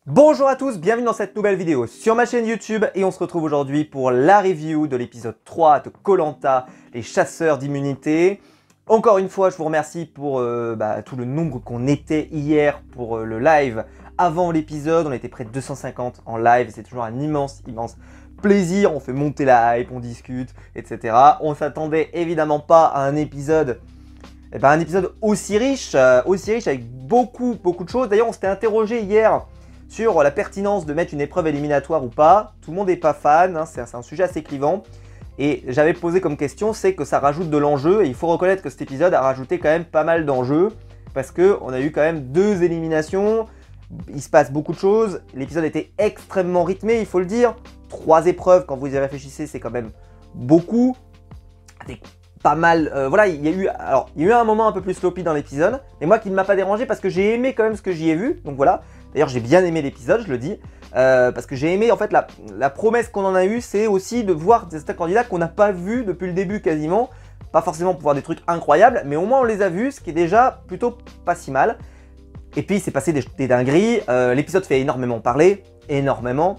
Bonjour à tous, bienvenue dans cette nouvelle vidéo sur ma chaîne YouTube et on se retrouve aujourd'hui pour la review de l'épisode 3 de Koh Lanta, les chasseurs d'immunité. Encore une fois, je vous remercie pour tout le nombre qu'on était hier pour le live avant l'épisode. On était près de 250 en live, c'est toujours un immense plaisir. On fait monter la hype, on discute, etc. On s'attendait évidemment pas à un épisode aussi riche avec beaucoup de choses. D'ailleurs, on s'était interrogé hier sur la pertinence de mettre une épreuve éliminatoire ou pas. Tout le monde n'est pas fan, hein, c'est un sujet assez clivant. Et j'avais posé comme question, c'est que ça rajoute de l'enjeu. Et il faut reconnaître que cet épisode a rajouté quand même pas mal d'enjeux. Parce qu'on a eu quand même 2 éliminations. Il se passe beaucoup de choses. L'épisode était extrêmement rythmé, il faut le dire. 3 épreuves, quand vous y réfléchissez, c'est quand même beaucoup. Avec pas mal... voilà, il y a eu un moment un peu plus sloppy dans l'épisode. Mais moi qui ne m'a pas dérangé parce que j'ai aimé quand même ce que j'y ai vu. Donc voilà. D'ailleurs, j'ai bien aimé l'épisode, je le dis, parce que j'ai aimé, en fait, la promesse qu'on en a eue, c'est aussi de voir certains candidats qu'on n'a pas vus depuis le début quasiment. Pas forcément pour voir des trucs incroyables, mais au moins on les a vus, ce qui est déjà plutôt pas si mal. Et puis, il s'est passé des dingueries. L'épisode fait énormément parler, énormément.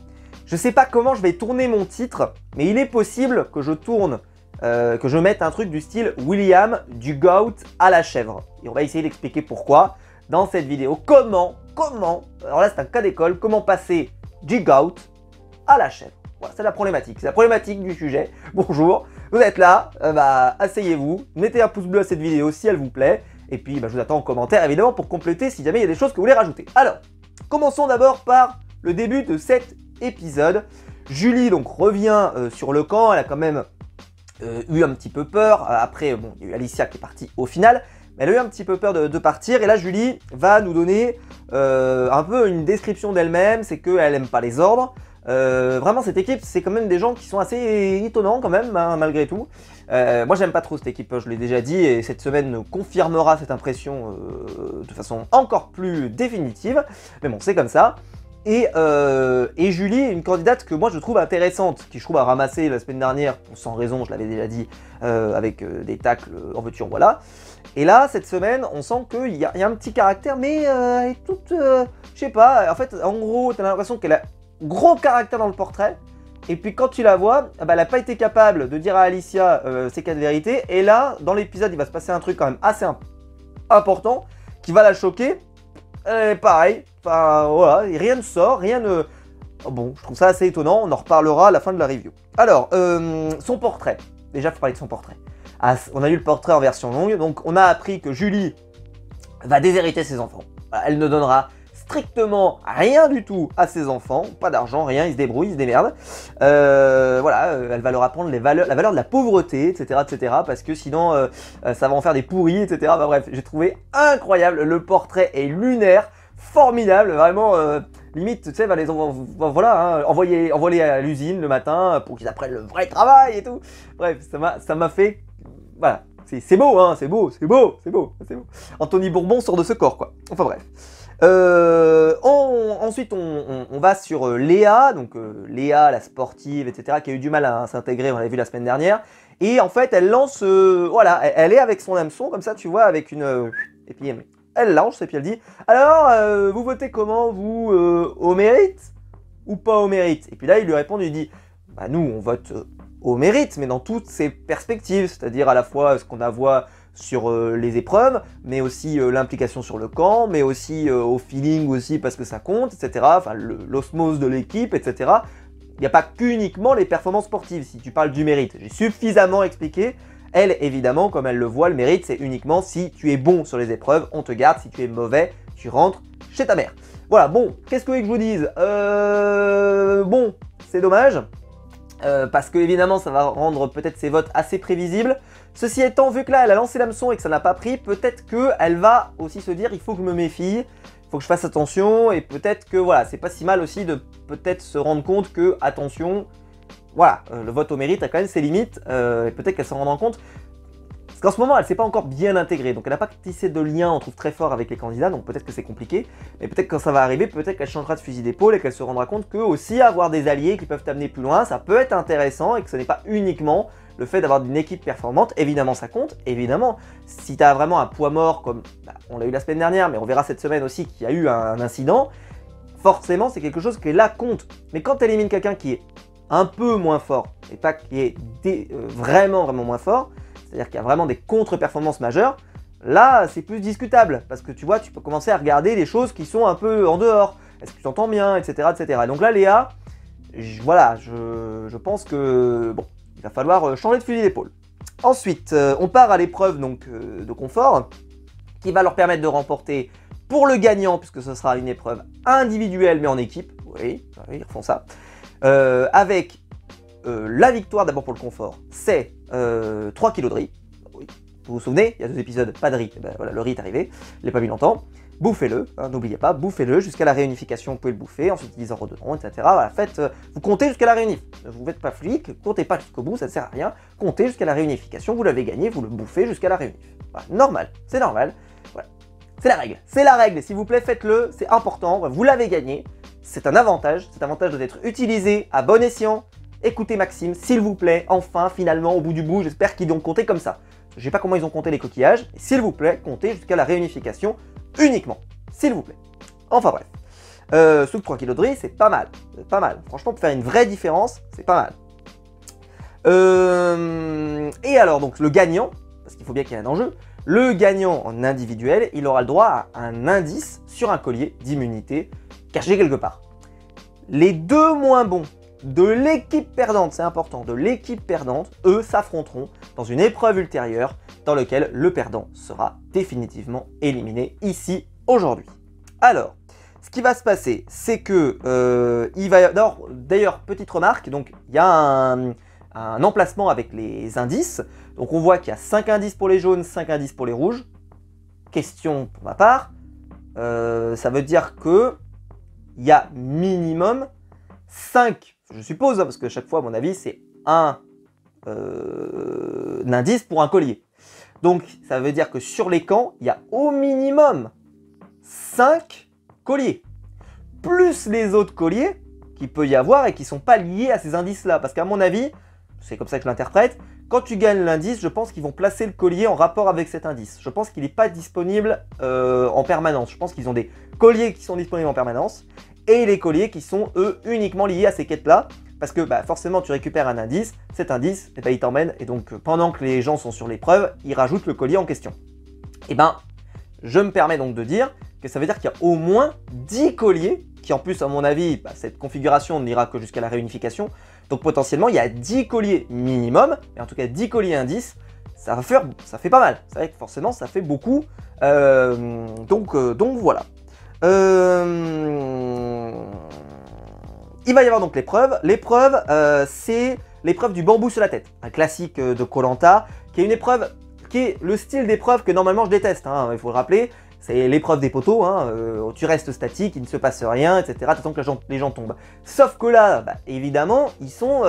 Je sais pas comment je vais tourner mon titre, mais il est possible que je mette un truc du style William du goat à la chèvre. Et on va essayer d'expliquer pourquoi dans cette vidéo. Comment, alors là c'est un cas d'école, comment passer du goat à la chèvre. Voilà, c'est la problématique du sujet. Bonjour, vous êtes là, asseyez-vous, mettez un pouce bleu à cette vidéo si elle vous plaît, et puis je vous attends en commentaire évidemment pour compléter si jamais il y a des choses que vous voulez rajouter. Alors, commençons d'abord par le début de cet épisode. Julie donc revient sur le camp, elle a quand même eu un petit peu peur, après bon, il y a eu Alicia qui est partie au final, mais elle a eu un petit peu peur de partir, et là Julie va nous donner un peu une description d'elle-même, c'est qu'elle n'aime pas les ordres. Vraiment cette équipe, c'est quand même des gens qui sont assez étonnants quand même, hein, malgré tout. Moi j'aime pas trop cette équipe, je l'ai déjà dit, et cette semaine confirmera cette impression de façon encore plus définitive. Mais bon, c'est comme ça. Et Julie est une candidate que moi je trouve intéressante, qui je trouve a ramassé la semaine dernière, sans raison, je l'avais déjà dit, avec des tacles en voiture, voilà. Et là, cette semaine, on sent qu'il y a un petit caractère, mais elle est toute, je sais pas, en fait, en gros, t'as l'impression qu'elle a gros caractère dans le portrait, et puis quand tu la vois, elle n'a pas été capable de dire à Alicia ses 4 vérités, et là, dans l'épisode, il va se passer un truc quand même assez important, qui va la choquer. Pareil, enfin voilà, rien ne sort, rien ne... Bon, je trouve ça assez étonnant, on en reparlera à la fin de la review. Alors, son portrait. Déjà, il faut parler de son portrait. On a eu le portrait en version longue, donc on a appris que Julie va déshériter ses enfants. Elle ne donnera strictement rien du tout à ses enfants, pas d'argent, rien, ils se débrouillent, ils se démerdent. Voilà, elle va leur apprendre la valeur de la pauvreté, etc., parce que sinon ça va en faire des pourris, etc. Bah, bref, j'ai trouvé incroyable, le portrait est lunaire, formidable, vraiment, limite, tu sais, va les voilà, hein, envoyer à l'usine le matin pour qu'ils apprennent le vrai travail et tout. Bref, ça m'a fait, voilà. C'est beau, hein, c'est beau. Anthony Bourbon sort de ce corps, quoi. Enfin bref. Ensuite, on va sur Léa, donc Léa, la sportive, etc., qui a eu du mal à s'intégrer, on l'avait vu la semaine dernière. Et en fait, elle lance, voilà, elle est avec son hameçon, comme ça, tu vois, avec une... et puis, elle lance, et puis elle dit, alors, vous votez comment, vous, au mérite ou pas au mérite? Et puis là, il lui répond, il dit, bah nous, on vote au mérite, mais dans toutes ses perspectives, c'est-à-dire à la fois ce qu'on a vu sur les épreuves, mais aussi l'implication sur le camp, mais aussi au feeling aussi parce que ça compte, etc. Enfin, l'osmose de l'équipe, etc. Il n'y a pas qu'uniquement les performances sportives, si tu parles du mérite. J'ai suffisamment expliqué. Elle, évidemment, comme elle le voit, le mérite, c'est uniquement si tu es bon sur les épreuves, on te garde, si tu es mauvais, tu rentres chez ta mère. Voilà, bon, qu'est-ce que vous voulez que je vous dise? Bon, c'est dommage. Parce que évidemment ça va rendre peut-être ses votes assez prévisibles. Ceci étant, vu que là elle a lancé l'hameçon et que ça n'a pas pris, peut-être qu'elle va aussi se dire il faut que je me méfie, il faut que je fasse attention, et peut-être que voilà, c'est pas si mal aussi de peut-être se rendre compte que, attention, voilà, le vote au mérite a quand même ses limites, et peut-être qu'elle s'en rendra compte. Parce qu'en ce moment, elle ne s'est pas encore bien intégrée, donc elle n'a pas tissé de lien, on trouve très fort avec les candidats, donc peut-être que c'est compliqué, mais peut-être que quand ça va arriver, peut-être qu'elle changera de fusil d'épaule et qu'elle se rendra compte que aussi avoir des alliés qui peuvent t'amener plus loin, ça peut être intéressant et que ce n'est pas uniquement le fait d'avoir une équipe performante. Évidemment ça compte, évidemment, si tu as vraiment un poids mort comme on l'a eu la semaine dernière, mais on verra cette semaine aussi qu'il y a eu un incident, forcément c'est quelque chose qui là compte. Mais quand tu élimines quelqu'un qui est un peu moins fort, et pas qui est vraiment moins fort, c'est-à-dire qu'il y a vraiment des contre-performances majeures, là c'est plus discutable, parce que tu vois, tu peux commencer à regarder des choses qui sont un peu en dehors. Est-ce que tu t'entends bien, etc., etc. Et donc là, Léa, voilà, je pense que bon, il va falloir changer de fusil d'épaule. Ensuite, on part à l'épreuve donc de confort, qui va leur permettre de remporter pour le gagnant, puisque ce sera une épreuve individuelle mais en équipe. Oui, ils refont ça. Avec la victoire d'abord pour le confort, c'est 3 kg de riz. Oui. Vous vous souvenez, il y a 2 épisodes, pas de riz. Et ben, voilà, le riz est arrivé, je l'ai pas vu longtemps. Bouffez-le, hein, n'oubliez pas, bouffez-le jusqu'à la réunification, vous pouvez le bouffer, ensuite ils en redonneront, etc. Voilà, faites, vous comptez jusqu'à la réunif. Vous n'êtes pas flic, comptez pas jusqu'au bout, ça ne sert à rien. Comptez jusqu'à la réunification, vous l'avez gagné, vous le bouffez jusqu'à la réunif. Voilà, normal, c'est normal. Voilà. C'est la règle, s'il vous plaît, faites-le, c'est important, vous l'avez gagné, c'est un avantage, cet avantage doit être utilisé à bon escient. Écoutez Maxime, s'il vous plaît, enfin, finalement, au bout du bout, j'espère qu'ils ont compté comme ça. Je sais pas comment ils ont compté les coquillages, mais s'il vous plaît, comptez jusqu'à la réunification uniquement, s'il vous plaît. Enfin bref, sous 3 kg de riz, c'est pas mal, franchement, pour faire une vraie différence, c'est pas mal. Et alors, donc, le gagnant, parce qu'il faut bien qu'il y ait un enjeu, le gagnant en individuel, il aura le droit à un indice sur un collier d'immunité caché quelque part. Les 2 moins bons de l'équipe perdante, c'est important, de l'équipe perdante, eux s'affronteront dans une épreuve ultérieure dans laquelle le perdant sera définitivement éliminé ici aujourd'hui. Alors, ce qui va se passer, c'est que il va d'ailleurs, petite remarque, donc il y a un emplacement avec les indices. Donc on voit qu'il y a 5 indices pour les jaunes, 5 indices pour les rouges. Question pour ma part, ça veut dire que il y a minimum 5, je suppose, hein, parce que chaque fois, à mon avis, c'est un indice pour un collier. Donc, ça veut dire que sur les camps, il y a au minimum 5 colliers. Plus les autres colliers qu'il peut y avoir et qui ne sont pas liés à ces indices-là. Parce qu'à mon avis, c'est comme ça que je l'interprète, quand tu gagnes l'indice, je pense qu'ils vont placer le collier en rapport avec cet indice. Je pense qu'il n'est pas disponible en permanence. Je pense qu'ils ont des colliers qui sont disponibles en permanence et les colliers qui sont, eux, uniquement liés à ces quêtes-là. Parce que bah, forcément, tu récupères un indice, cet indice, eh ben, il t'emmène, et donc pendant que les gens sont sur l'épreuve, ils rajoutent le collier en question. Et ben, je me permets donc de dire que ça veut dire qu'il y a au moins 10 colliers, qui en plus, à mon avis, bah, cette configuration n'ira que jusqu'à la réunification. Donc potentiellement, il y a 10 colliers minimum, et en tout cas 10 colliers indices, ça fait pas mal. C'est vrai que forcément, ça fait beaucoup. Donc voilà. Il va y avoir donc l'épreuve. L'épreuve, c'est l'épreuve du bambou sur la tête. Un classique de Koh Lanta, qui est une épreuve, qui est le style d'épreuve que normalement je déteste, hein, il faut le rappeler. C'est l'épreuve des poteaux, hein, tu restes statique, il ne se passe rien, etc. T'attends que les gens tombent. Sauf que là, bah, évidemment, ils sont,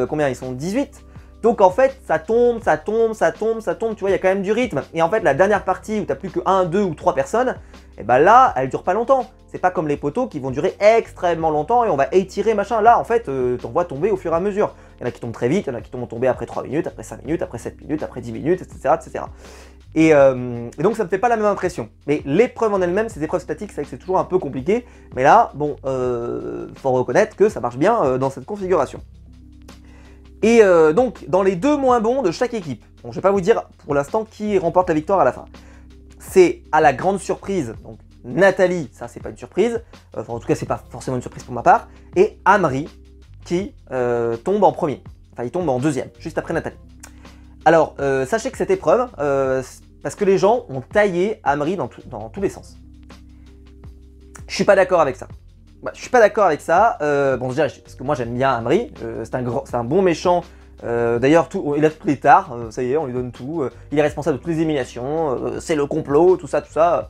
combien? Ils sont 18. Donc en fait, ça tombe, tu vois, il y a quand même du rythme. Et en fait, la dernière partie où tu n'as plus que 1, 2 ou 3 personnes, et ben là, elle dure pas longtemps. C'est pas comme les poteaux qui vont durer extrêmement longtemps et on va étirer machin. Là, en fait, t'en vois tomber au fur et à mesure. Il y en a qui tombent très vite, il y en a qui tombent tomber après 3 minutes, après 5 minutes, après 7 minutes, après 10 minutes, etc. etc. Et donc ça ne me fait pas la même impression. Mais l'épreuve en elle-même, ces épreuves statiques, c'est vrai que c'est toujours un peu compliqué. Mais là, bon, faut reconnaître que ça marche bien dans cette configuration. Et donc, dans les 2 moins bons de chaque équipe, bon, je ne vais pas vous dire pour l'instant qui remporte la victoire à la fin. C'est à la grande surprise, donc Nathalie, ça c'est pas une surprise, enfin en tout cas c'est pas forcément une surprise pour ma part, et Amri qui tombe en premier, enfin il tombe en deuxième, juste après Nathalie. Alors, sachez que cette épreuve, parce que les gens ont taillé Amri dans tous les sens. Je suis pas d'accord avec ça. Bah, je suis pas d'accord avec ça, bon déjà parce que moi j'aime bien Amri, c'est un bon méchant, d'ailleurs il a toutes les tares, ça y est on lui donne tout, il est responsable de toutes les éliminations, c'est le complot, tout ça,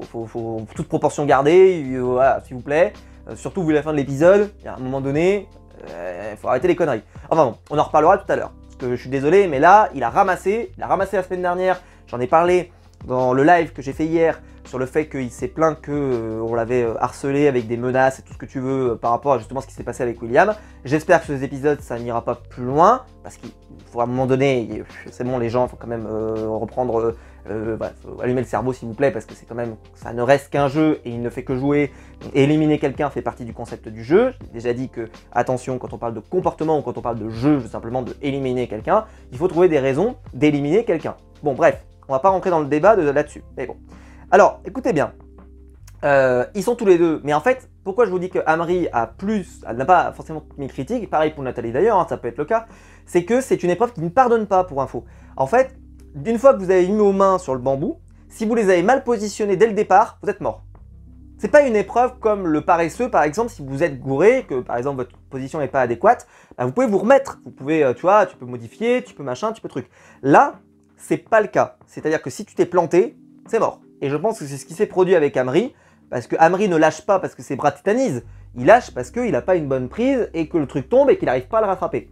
faut toute proportion garder, voilà, s'il vous plaît, surtout vu la fin de l'épisode, à un moment donné, il faut arrêter les conneries. Enfin bon, on en reparlera tout à l'heure, parce que je suis désolé, mais là il a ramassé la semaine dernière, j'en ai parlé dans le live que j'ai fait hier, sur le fait qu'il s'est plaint qu'on l'avait harcelé avec des menaces et tout ce que tu veux par rapport à justement ce qui s'est passé avec William. J'espère que sur ces épisodes ça n'ira pas plus loin, parce qu'il faut à un moment donné, c'est bon les gens, il faut quand même reprendre Bah, faut allumer le cerveau s'il vous plaît, parce que c'est quand même, ça ne reste qu'un jeu et il ne fait que jouer. Et éliminer quelqu'un fait partie du concept du jeu. J'ai déjà dit que, attention, quand on parle de comportement ou quand on parle de jeu, simplement de éliminer quelqu'un, il faut trouver des raisons d'éliminer quelqu'un. Bon, bref, on va pas rentrer dans le débat là-dessus, mais bon. Alors, écoutez bien. Ils sont tous les deux, mais en fait, pourquoi je vous dis que Amri n'a pas forcément mis critique, pareil pour Nathalie d'ailleurs, hein, ça peut être le cas, c'est que c'est une épreuve qui ne pardonne pas pour info. En fait, d'une fois que vous avez mis aux mains sur le bambou, si vous les avez mal positionnés dès le départ, vous êtes mort. C'est pas une épreuve comme le paresseux, par exemple, si vous êtes gouré, que par exemple votre position n'est pas adéquate, bah, vous pouvez vous remettre, vous pouvez, tu vois, tu peux modifier, tu peux machin, tu peux truc. Là, c'est pas le cas, c'est-à-dire que si tu t'es planté, c'est mort. Et je pense que c'est ce qui s'est produit avec Amri, parce que Amri ne lâche pas parce que ses bras tétanisent, il lâche parce qu'il n'a pas une bonne prise et que le truc tombe et qu'il n'arrive pas à le rattraper.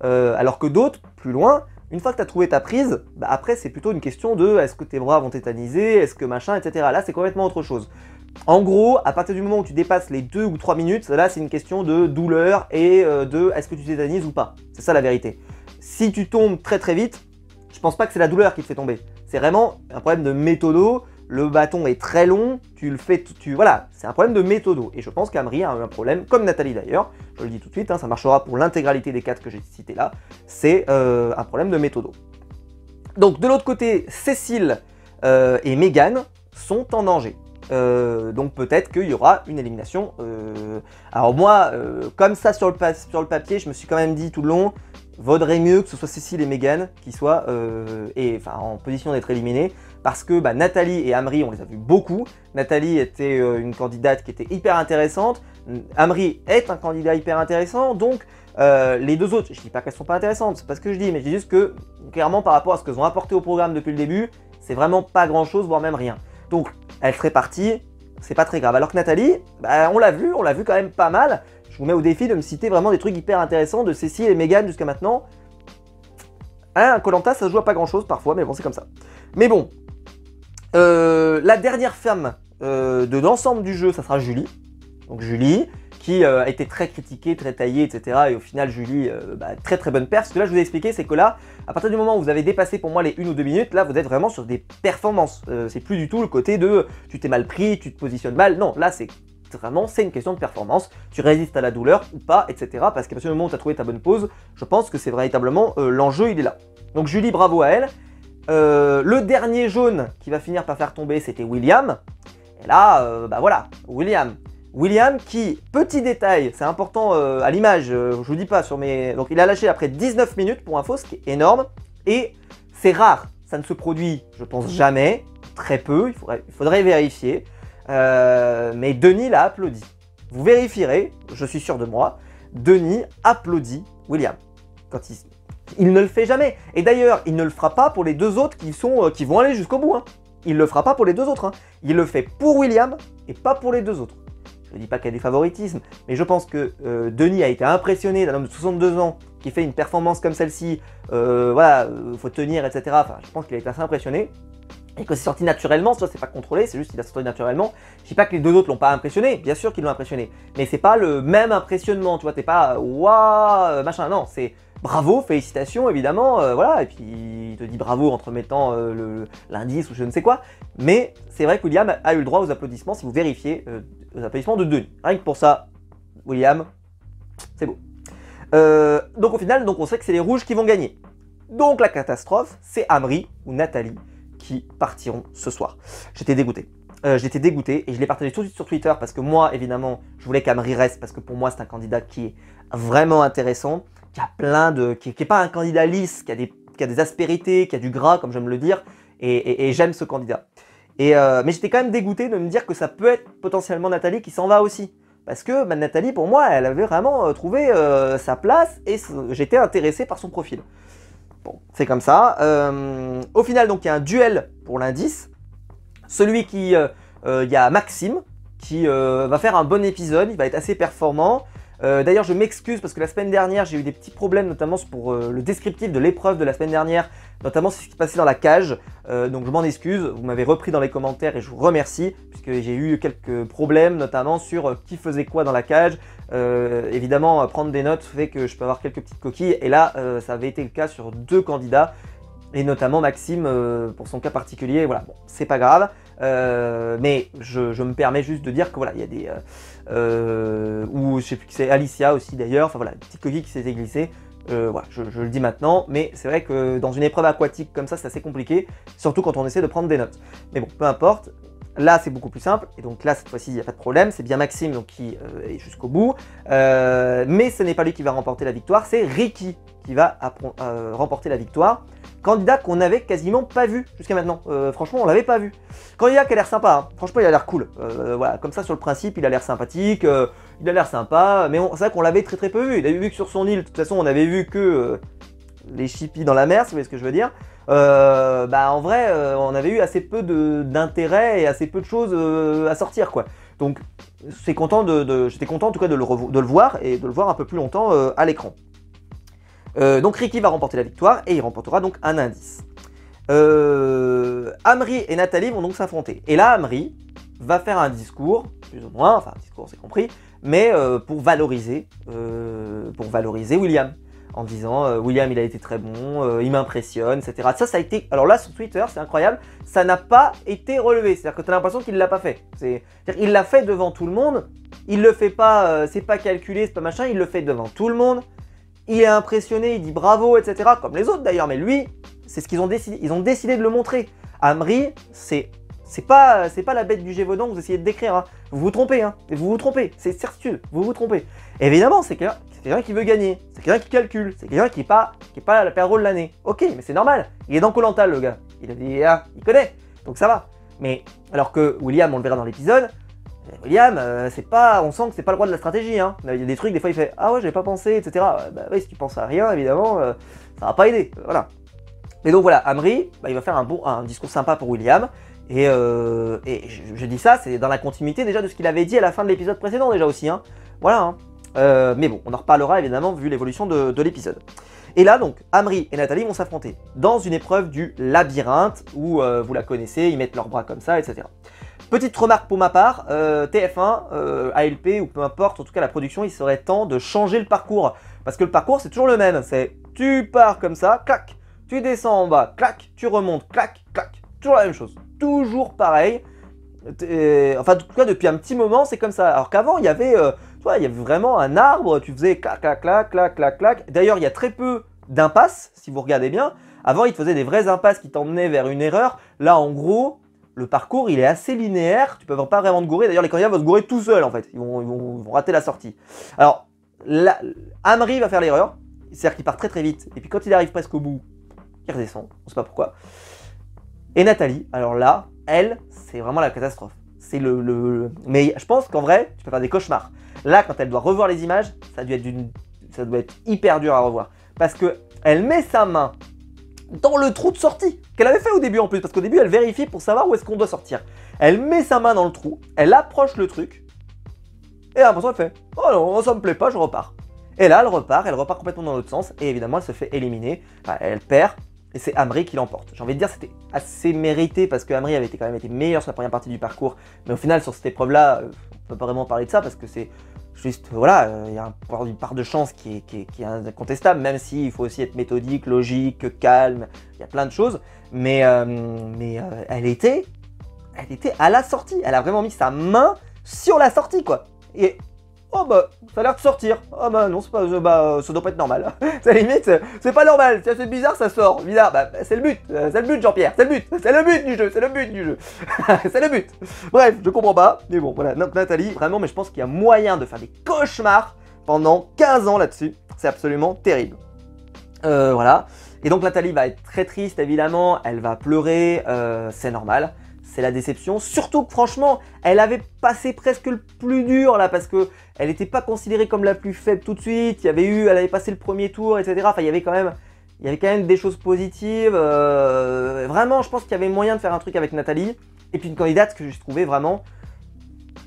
Alors que d'autres, plus loin, une fois que tu as trouvé ta prise, bah après c'est plutôt une question de est-ce que tes bras vont tétaniser, est-ce que machin, etc. Là c'est complètement autre chose. En gros, à partir du moment où tu dépasses les 2 ou 3 minutes, là c'est une question de douleur et de est-ce que tu tétanises ou pas. C'est ça la vérité. Si tu tombes très très vite, je pense pas que c'est la douleur qui te fait tomber. C'est vraiment un problème de méthodo. Le bâton est très long, tu le fais, voilà, c'est un problème de méthodo. Et je pense qu'Amri a un problème, comme Nathalie d'ailleurs, je le dis tout de suite, hein, ça marchera pour l'intégralité des 4 que j'ai cités là, c'est un problème de méthodo. Donc de l'autre côté, Cécile et Mégane sont en danger. Donc peut-être qu'il y aura une élimination. Alors moi, comme ça sur le papier, je me suis quand même dit tout le long, vaudrait mieux que ce soit Cécile et Mégane qui soient en position d'être éliminées, parce que bah, Nathalie et Amri, on les a vus beaucoup. Nathalie était une candidate qui était hyper intéressante, Amri est un candidat hyper intéressant, donc les deux autres, je dis pas qu'elles sont pas intéressantes, c'est pas ce que je dis, mais je dis juste que clairement par rapport à ce qu'elles ont apporté au programme depuis le début, c'est vraiment pas grand chose, voire même rien. Donc elle serait partie, c'est pas très grave. Alors que Nathalie, bah, on l'a vu quand même pas mal. Je vous mets au défi de me citer vraiment des trucs hyper intéressants de Cécile et Mégane jusqu'à maintenant. Hein, Koh-Lanta, ça se joue à pas grand chose parfois, mais bon, c'est comme ça. Mais bon, la dernière femme de l'ensemble du jeu, ça sera Julie. Donc Julie, qui a été très critiquée, très taillée, etc. Et au final, Julie, très très bonne perf. Ce que là, je vous ai expliqué, c'est que là, à partir du moment où vous avez dépassé pour moi les 1 ou 2 minutes, là, vous êtes vraiment sur des performances. C'est plus du tout le côté de tu t'es mal pris, tu te positionnes mal. Non, là, c'est vraiment, c'est une question de performance. Tu résistes à la douleur ou pas, etc. Parce qu'à partir du moment où tu as trouvé ta bonne pause, je pense que c'est véritablement l'enjeu, il est là. Donc Julie, bravo à elle. Le dernier jaune qui va finir par faire tomber, c'était William. Et là, voilà, William qui, petit détail, c'est important à l'image, je vous dis pas sur mes... Donc il a lâché après 19 minutes pour info, ce qui est énorme. Et c'est rare, ça ne se produit, je pense jamais, très peu, il faudrait vérifier. Mais Denis l'a applaudi. Vous vérifierez, je suis sûr de moi, Denis applaudit William. Quand il ne le fait jamais. Et d'ailleurs, il ne le fera pas pour les deux autres qui vont aller jusqu'au bout. Hein. Il ne le fera pas pour les deux autres. Hein. Il le fait pour William et pas pour les deux autres. Je ne dis pas qu'il y a des favoritismes, mais je pense que Denis a été impressionné d'un homme de 62 ans qui fait une performance comme celle-ci. Voilà, faut tenir, etc. Enfin, je pense qu'il a été assez impressionné. Et que c'est sorti naturellement, ça c'est pas contrôlé, c'est juste qu'il a sorti naturellement. Je dis pas que les deux autres l'ont pas impressionné, bien sûr qu'ils l'ont impressionné, mais c'est pas le même impressionnement, tu vois, t'es pas waouh, machin, non, c'est bravo, félicitations évidemment, voilà, et puis il te dit bravo en te remettant l'indice ou je ne sais quoi, mais c'est vrai que William a eu le droit aux applaudissements si vous vérifiez aux applaudissements de Denis. Rien que pour ça, William, c'est beau. Donc au final, on sait que c'est les rouges qui vont gagner. Donc la catastrophe, c'est Amri ou Nathalie qui partiront ce soir. J'étais dégoûté. J'étais dégoûté et je l'ai partagé tout de suite sur Twitter parce que moi, évidemment, je voulais qu'Amri reste parce que pour moi, c'est un candidat qui est vraiment intéressant, qui a plein de... qui est pas un candidat lisse, qui a des aspérités, qui a du gras, comme j'aime le dire, et j'aime ce candidat. Mais j'étais quand même dégoûté de me dire que ça peut être potentiellement Nathalie qui s'en va aussi. Parce que Nathalie, pour moi, elle avait vraiment trouvé sa place et j'étais intéressé par son profil. Bon, c'est comme ça. Au final, donc, il y a un duel pour l'indice. Celui qui... il y a Maxime qui va faire un bon épisode. Il va être assez performant. D'ailleurs, je m'excuse parce que la semaine dernière, j'ai eu des petits problèmes, notamment pour le descriptif de l'épreuve de la semaine dernière, notamment ce qui se passait dans la cage. Donc, je m'en excuse. Vous m'avez repris dans les commentaires et je vous remercie, puisque j'ai eu quelques problèmes, notamment sur qui faisait quoi dans la cage. Évidemment, prendre des notes fait que je peux avoir quelques petites coquilles. Et là, ça avait été le cas sur 2 candidats. et notamment Maxime pour son cas particulier, voilà, bon, c'est pas grave, mais je me permets juste de dire que voilà, il y a des... ou je sais plus qui c'est, Alicia aussi d'ailleurs, enfin voilà, une petite coquille qui s'était glissée, voilà, je le dis maintenant, mais c'est vrai que dans une épreuve aquatique comme ça, c'est assez compliqué, surtout quand on essaie de prendre des notes. Mais bon, peu importe. Là, c'est beaucoup plus simple, et donc là, cette fois-ci, il n'y a pas de problème, c'est bien Maxime donc, qui est jusqu'au bout, mais ce n'est pas lui qui va remporter la victoire, c'est Ricky qui va remporter la victoire, candidat qu'on n'avait quasiment pas vu jusqu'à maintenant, franchement, on l'avait pas vu. Candidat qui a l'air sympa, hein. Franchement, il a l'air cool, voilà, comme ça, sur le principe, il a l'air sympathique, il a l'air sympa, mais c'est vrai qu'on l'avait très peu vu, il avait vu que sur son île, de toute façon, on avait vu que les chippies dans la mer, si vous voyez ce que je veux dire. Bah en vrai, on avait eu assez peu d'intérêt et assez peu de choses à sortir, quoi. Donc, j'étais content en tout cas de le voir et de le voir un peu plus longtemps à l'écran. Donc, Ricky va remporter la victoire et il remportera donc un indice. Amri et Nathalie vont donc s'affronter. Et là, Amri va faire un discours, plus ou moins, enfin un discours c'est compris, mais pour valoriser William. En disant William il a été très bon, il m'impressionne, etc. Ça a été, alors là sur Twitter c'est incroyable, ça n'a pas été relevé, c'est-à-dire que tu as l'impression qu'il ne l'a pas fait. C'est-à-dire il l'a fait devant tout le monde, il le fait pas, c'est pas calculé, c'est pas machin, il le fait devant tout le monde, il est impressionné, il dit bravo, etc. Comme les autres d'ailleurs, mais lui, c'est ce qu'ils ont décidé, ils ont décidé de le montrer. Amri, c'est pas la bête du Gévaudan que vous essayez de décrire, hein. Vous vous trompez, hein. Vous vous trompez, c'est certitude, vous vous trompez. Évidemment, c'est quelqu'un qui veut gagner, c'est quelqu'un qui calcule, c'est quelqu'un qui est pas la perdreau de l'année. Ok, mais c'est normal, il est dans Koh Lanta le gars, il a dit, ah, il connaît, donc ça va. Mais alors que William, on le verra dans l'épisode, William, on sent que c'est pas le roi de la stratégie, hein. Il y a des trucs, des fois il fait, ah ouais, j'avais pas pensé, etc. Bah oui, si tu penses à rien, évidemment, ça va pas aider, voilà. Et donc voilà, Amri, bah, il va faire un discours sympa pour William. Et je dis ça, c'est dans la continuité déjà de ce qu'il avait dit à la fin de l'épisode précédent déjà aussi, hein. Voilà, hein. Mais bon, on en reparlera évidemment vu l'évolution de l'épisode. Et là donc, Amri et Nathalie vont s'affronter dans une épreuve du labyrinthe où vous la connaissez, ils mettent leurs bras comme ça, etc. Petite remarque pour ma part, TF1, ALP ou peu importe, en tout cas la production, il serait temps de changer le parcours. Parce que le parcours c'est toujours le même, c'est tu pars comme ça, clac, tu descends en bas, clac, tu remontes, clac, clac, toujours la même chose. Toujours pareil, enfin en tout cas depuis un petit moment c'est comme ça, alors qu'avant il y avait vraiment un arbre, tu faisais clac clac clac clac clac clac, d'ailleurs il y a très peu d'impasses si vous regardez bien, avant il te faisait des vraies impasses qui t'emmenaient vers une erreur, là en gros le parcours il est assez linéaire, tu peux pas vraiment te gourer, d'ailleurs les candidats vont se gourer tout seuls en fait, ils vont rater la sortie. Alors là, Amri va faire l'erreur, c'est-à-dire qu'il part très vite, et puis quand il arrive presque au bout, il redescend, on sait pas pourquoi. Et Nathalie, alors là, elle, c'est vraiment la catastrophe. C'est Mais je pense qu'en vrai, tu peux faire des cauchemars. Là, quand elle doit revoir les images, ça doit être hyper dur à revoir. Parce qu'elle met sa main dans le trou de sortie, qu'elle avait fait au début en plus, parce qu'au début, elle vérifie pour savoir où est-ce qu'on doit sortir. Elle met sa main dans le trou, elle approche le truc, et à l'impression, elle fait « Oh non, ça me plaît pas, je repars ». Et là, elle repart complètement dans l'autre sens, et évidemment, elle se fait éliminer, enfin, elle perd. Et c'est Amri qui l'emporte. J'ai envie de dire c'était assez mérité parce que Amri avait quand même été meilleur sur la première partie du parcours. Mais au final, sur cette épreuve-là, on peut pas vraiment parler de ça parce que c'est juste, voilà, il y a une part de chance qui est incontestable, même s'il faut aussi être méthodique, logique, calme, il y a plein de choses. Mais elle était à la sortie. Elle a vraiment mis sa main sur la sortie, quoi. Et oh bah, ça a l'air de sortir. Ah bah non, ça doit pas être normal. C'est limite, c'est pas normal. C'est bizarre, ça sort. Bizarre, bah c'est le but, Jean-Pierre. C'est le but du jeu. C'est le but. Bref, je comprends pas. Mais bon, voilà, Nathalie, vraiment, mais je pense qu'il y a moyen de faire des cauchemars pendant 15 ans là-dessus. C'est absolument terrible. Voilà. Et donc Nathalie va être très triste, évidemment. Elle va pleurer, c'est normal. C'est la déception, surtout que franchement, elle avait passé presque le plus dur là, parce que elle n'était pas considérée comme la plus faible tout de suite, elle avait passé le premier tour, etc. Enfin, il y avait quand même des choses positives, vraiment, je pense qu'il y avait moyen de faire un truc avec Nathalie, et puis une candidate que j'ai trouvée vraiment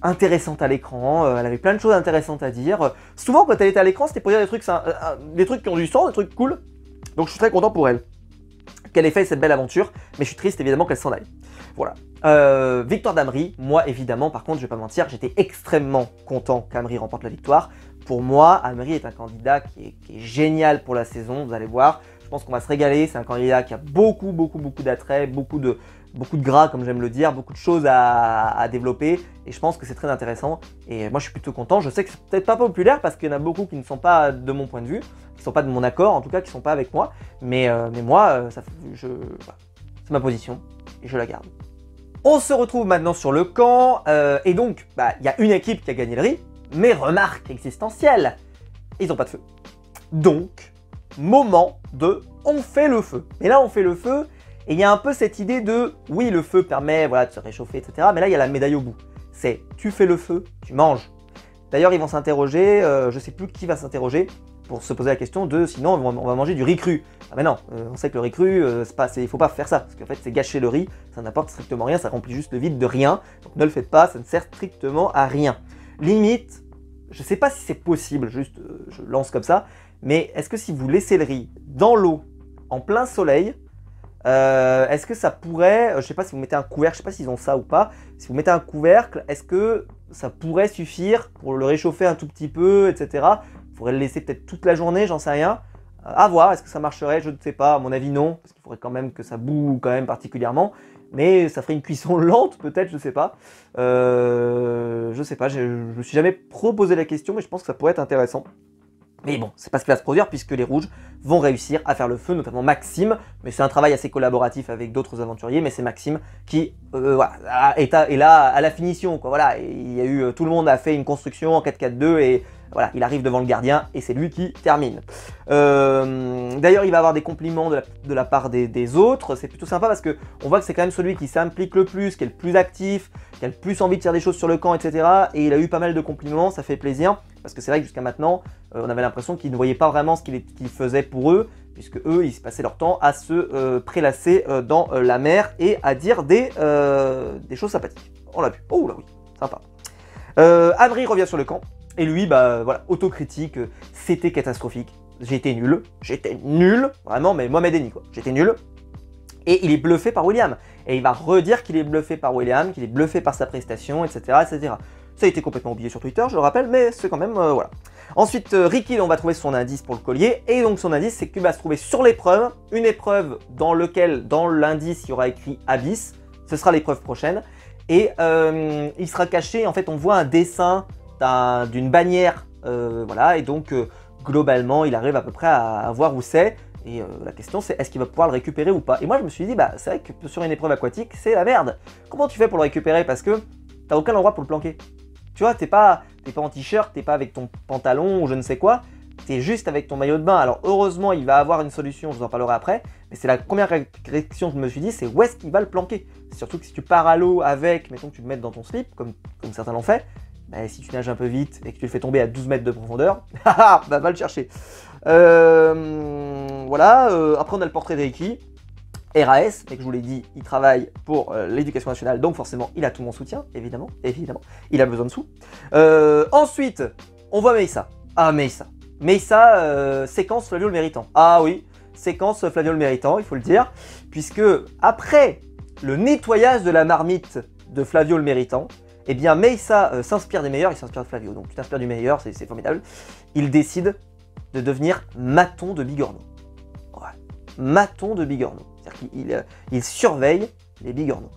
intéressante à l'écran, elle avait plein de choses intéressantes à dire. Souvent, quand elle était à l'écran, c'était pour dire des trucs qui ont du sens, des trucs cool, donc je suis très content pour elle qu'elle ait fait cette belle aventure, mais je suis triste évidemment qu'elle s'en aille. Voilà. Victoire d'Amri, moi évidemment, par contre je vais pas mentir, j'étais extrêmement content qu'Amri remporte la victoire. Pour moi, Amri est un candidat qui est génial pour la saison, vous allez voir. Je pense qu'on va se régaler. C'est un candidat qui a beaucoup d'attrait, beaucoup de gras, comme j'aime le dire, beaucoup de choses à développer. Et je pense que c'est très intéressant. Et moi, je suis plutôt content. Je sais que c'est peut-être pas populaire parce qu'il y en a beaucoup qui ne sont pas de mon point de vue, qui ne sont pas de mon accord, en tout cas, qui ne sont pas avec moi. Mais moi, voilà, c'est ma position et je la garde. On se retrouve maintenant sur le camp. Et donc, il y a une équipe qui a gagné le riz. Mais remarque existentielle, ils n'ont pas de feu. Donc, moment de on fait le feu. Et là, on fait le feu. Et il y a un peu cette idée de, oui, le feu permet voilà, de se réchauffer, etc. Mais là, il y a la médaille au bout. C'est, tu fais le feu, tu manges. D'ailleurs, ils vont s'interroger, je ne sais plus qui va s'interroger, pour se poser la question de, sinon, on va manger du riz cru. Ah mais non, on sait que le riz cru, il ne faut pas faire ça, parce qu'en fait, c'est gâcher le riz, ça n'apporte strictement rien, ça remplit juste le vide de rien. Donc ne le faites pas, ça ne sert strictement à rien. Limite, je ne sais pas si c'est possible, juste, je lance comme ça, mais est-ce que si vous laissez le riz dans l'eau, en plein soleil, est-ce que ça pourrait, je ne sais pas si vous mettez un couvercle, je ne sais pas s'ils ont ça ou pas, si vous mettez un couvercle, est-ce que ça pourrait suffire pour le réchauffer un tout petit peu, etc. Vous pourrez le laisser peut-être toute la journée, j'en sais rien. À voir, est-ce que ça marcherait? Je ne sais pas, à mon avis non, parce qu'il faudrait quand même que ça boue quand même particulièrement, mais ça ferait une cuisson lente peut-être, je ne sais pas. Je sais pas, je me suis jamais proposé la question, mais je pense que ça pourrait être intéressant. Mais bon, c'est pas ce qui va se produire puisque les rouges vont réussir à faire le feu, notamment Maxime. Mais c'est un travail assez collaboratif avec d'autres aventuriers, mais c'est Maxime qui voilà, est là à la finition, quoi. Voilà, il y a eu, tout le monde a fait une construction en 4-4-2 et voilà, il arrive devant le gardien et c'est lui qui termine. D'ailleurs, il va avoir des compliments de la part des autres. C'est plutôt sympa parce qu'on voit que c'est quand même celui qui s'implique le plus, qui est le plus actif, qui a le plus envie de faire des choses sur le camp, etc. Et il a eu pas mal de compliments, ça fait plaisir. Parce que c'est vrai que jusqu'à maintenant, on avait l'impression qu'ils ne voyaient pas vraiment ce qu'il faisait pour eux, puisque eux, ils passaient leur temps à se prélasser dans la mer et à dire des choses sympathiques. On l'a vu. Oh là oui, sympa. Abri revient sur le camp. Et lui, voilà, autocritique, c'était catastrophique. J'étais nul, vraiment, mais Mohamed Eni, quoi. J'étais nul. Et il est bluffé par William. Et il va redire qu'il est bluffé par William, qu'il est bluffé par sa prestation, etc., etc. Ça a été complètement oublié sur Twitter, je le rappelle, mais c'est quand même, voilà. Ensuite, Ricky, on va trouver son indice pour le collier. Et donc, son indice, c'est qu'il va se trouver sur l'épreuve. Une épreuve dans laquelle, dans l'indice, il y aura écrit Abyss. Ce sera l'épreuve prochaine. Et il sera caché, en fait, on voit un dessin d'une bannière, voilà, et donc globalement il arrive à peu près à voir où c'est, et la question c'est est-ce qu'il va pouvoir le récupérer ou pas. Et moi je me suis dit, c'est vrai que sur une épreuve aquatique c'est la merde, comment tu fais pour le récupérer parce que t'as aucun endroit pour le planquer, tu vois, t'es pas en t-shirt, t'es pas avec ton pantalon ou je ne sais quoi, t'es juste avec ton maillot de bain. Alors heureusement il va avoir une solution, je vous en parlerai après, mais c'est la première réaction que je me suis dit, c'est où est-ce qu'il va le planquer. Surtout que si tu pars à l'eau avec, mettons que tu le mettes dans ton slip, comme certains l'ont fait, si tu nages un peu vite et que tu le fais tomber à 12 mètres de profondeur, va le chercher. Voilà, après on a le portrait d'Ericky, RAS, mais que je vous l'ai dit, il travaille pour l'éducation nationale, donc forcément il a tout mon soutien, évidemment, il a besoin de sous. Ensuite, on voit Meyssa. Ah, Meyssa, séquence Flavio le Méritant. Ah oui, séquence Flavio le Méritant, il faut le dire, puisque après le nettoyage de la marmite de Flavio le Méritant, eh bien Meyssa s'inspire des meilleurs, il s'inspire de Flavio, donc tu t'inspires du meilleur, c'est formidable. Il décide de devenir maton de Bigorneau. Ouais, maton de Bigorneau. C'est-à-dire qu'il surveille les Bigorneaux.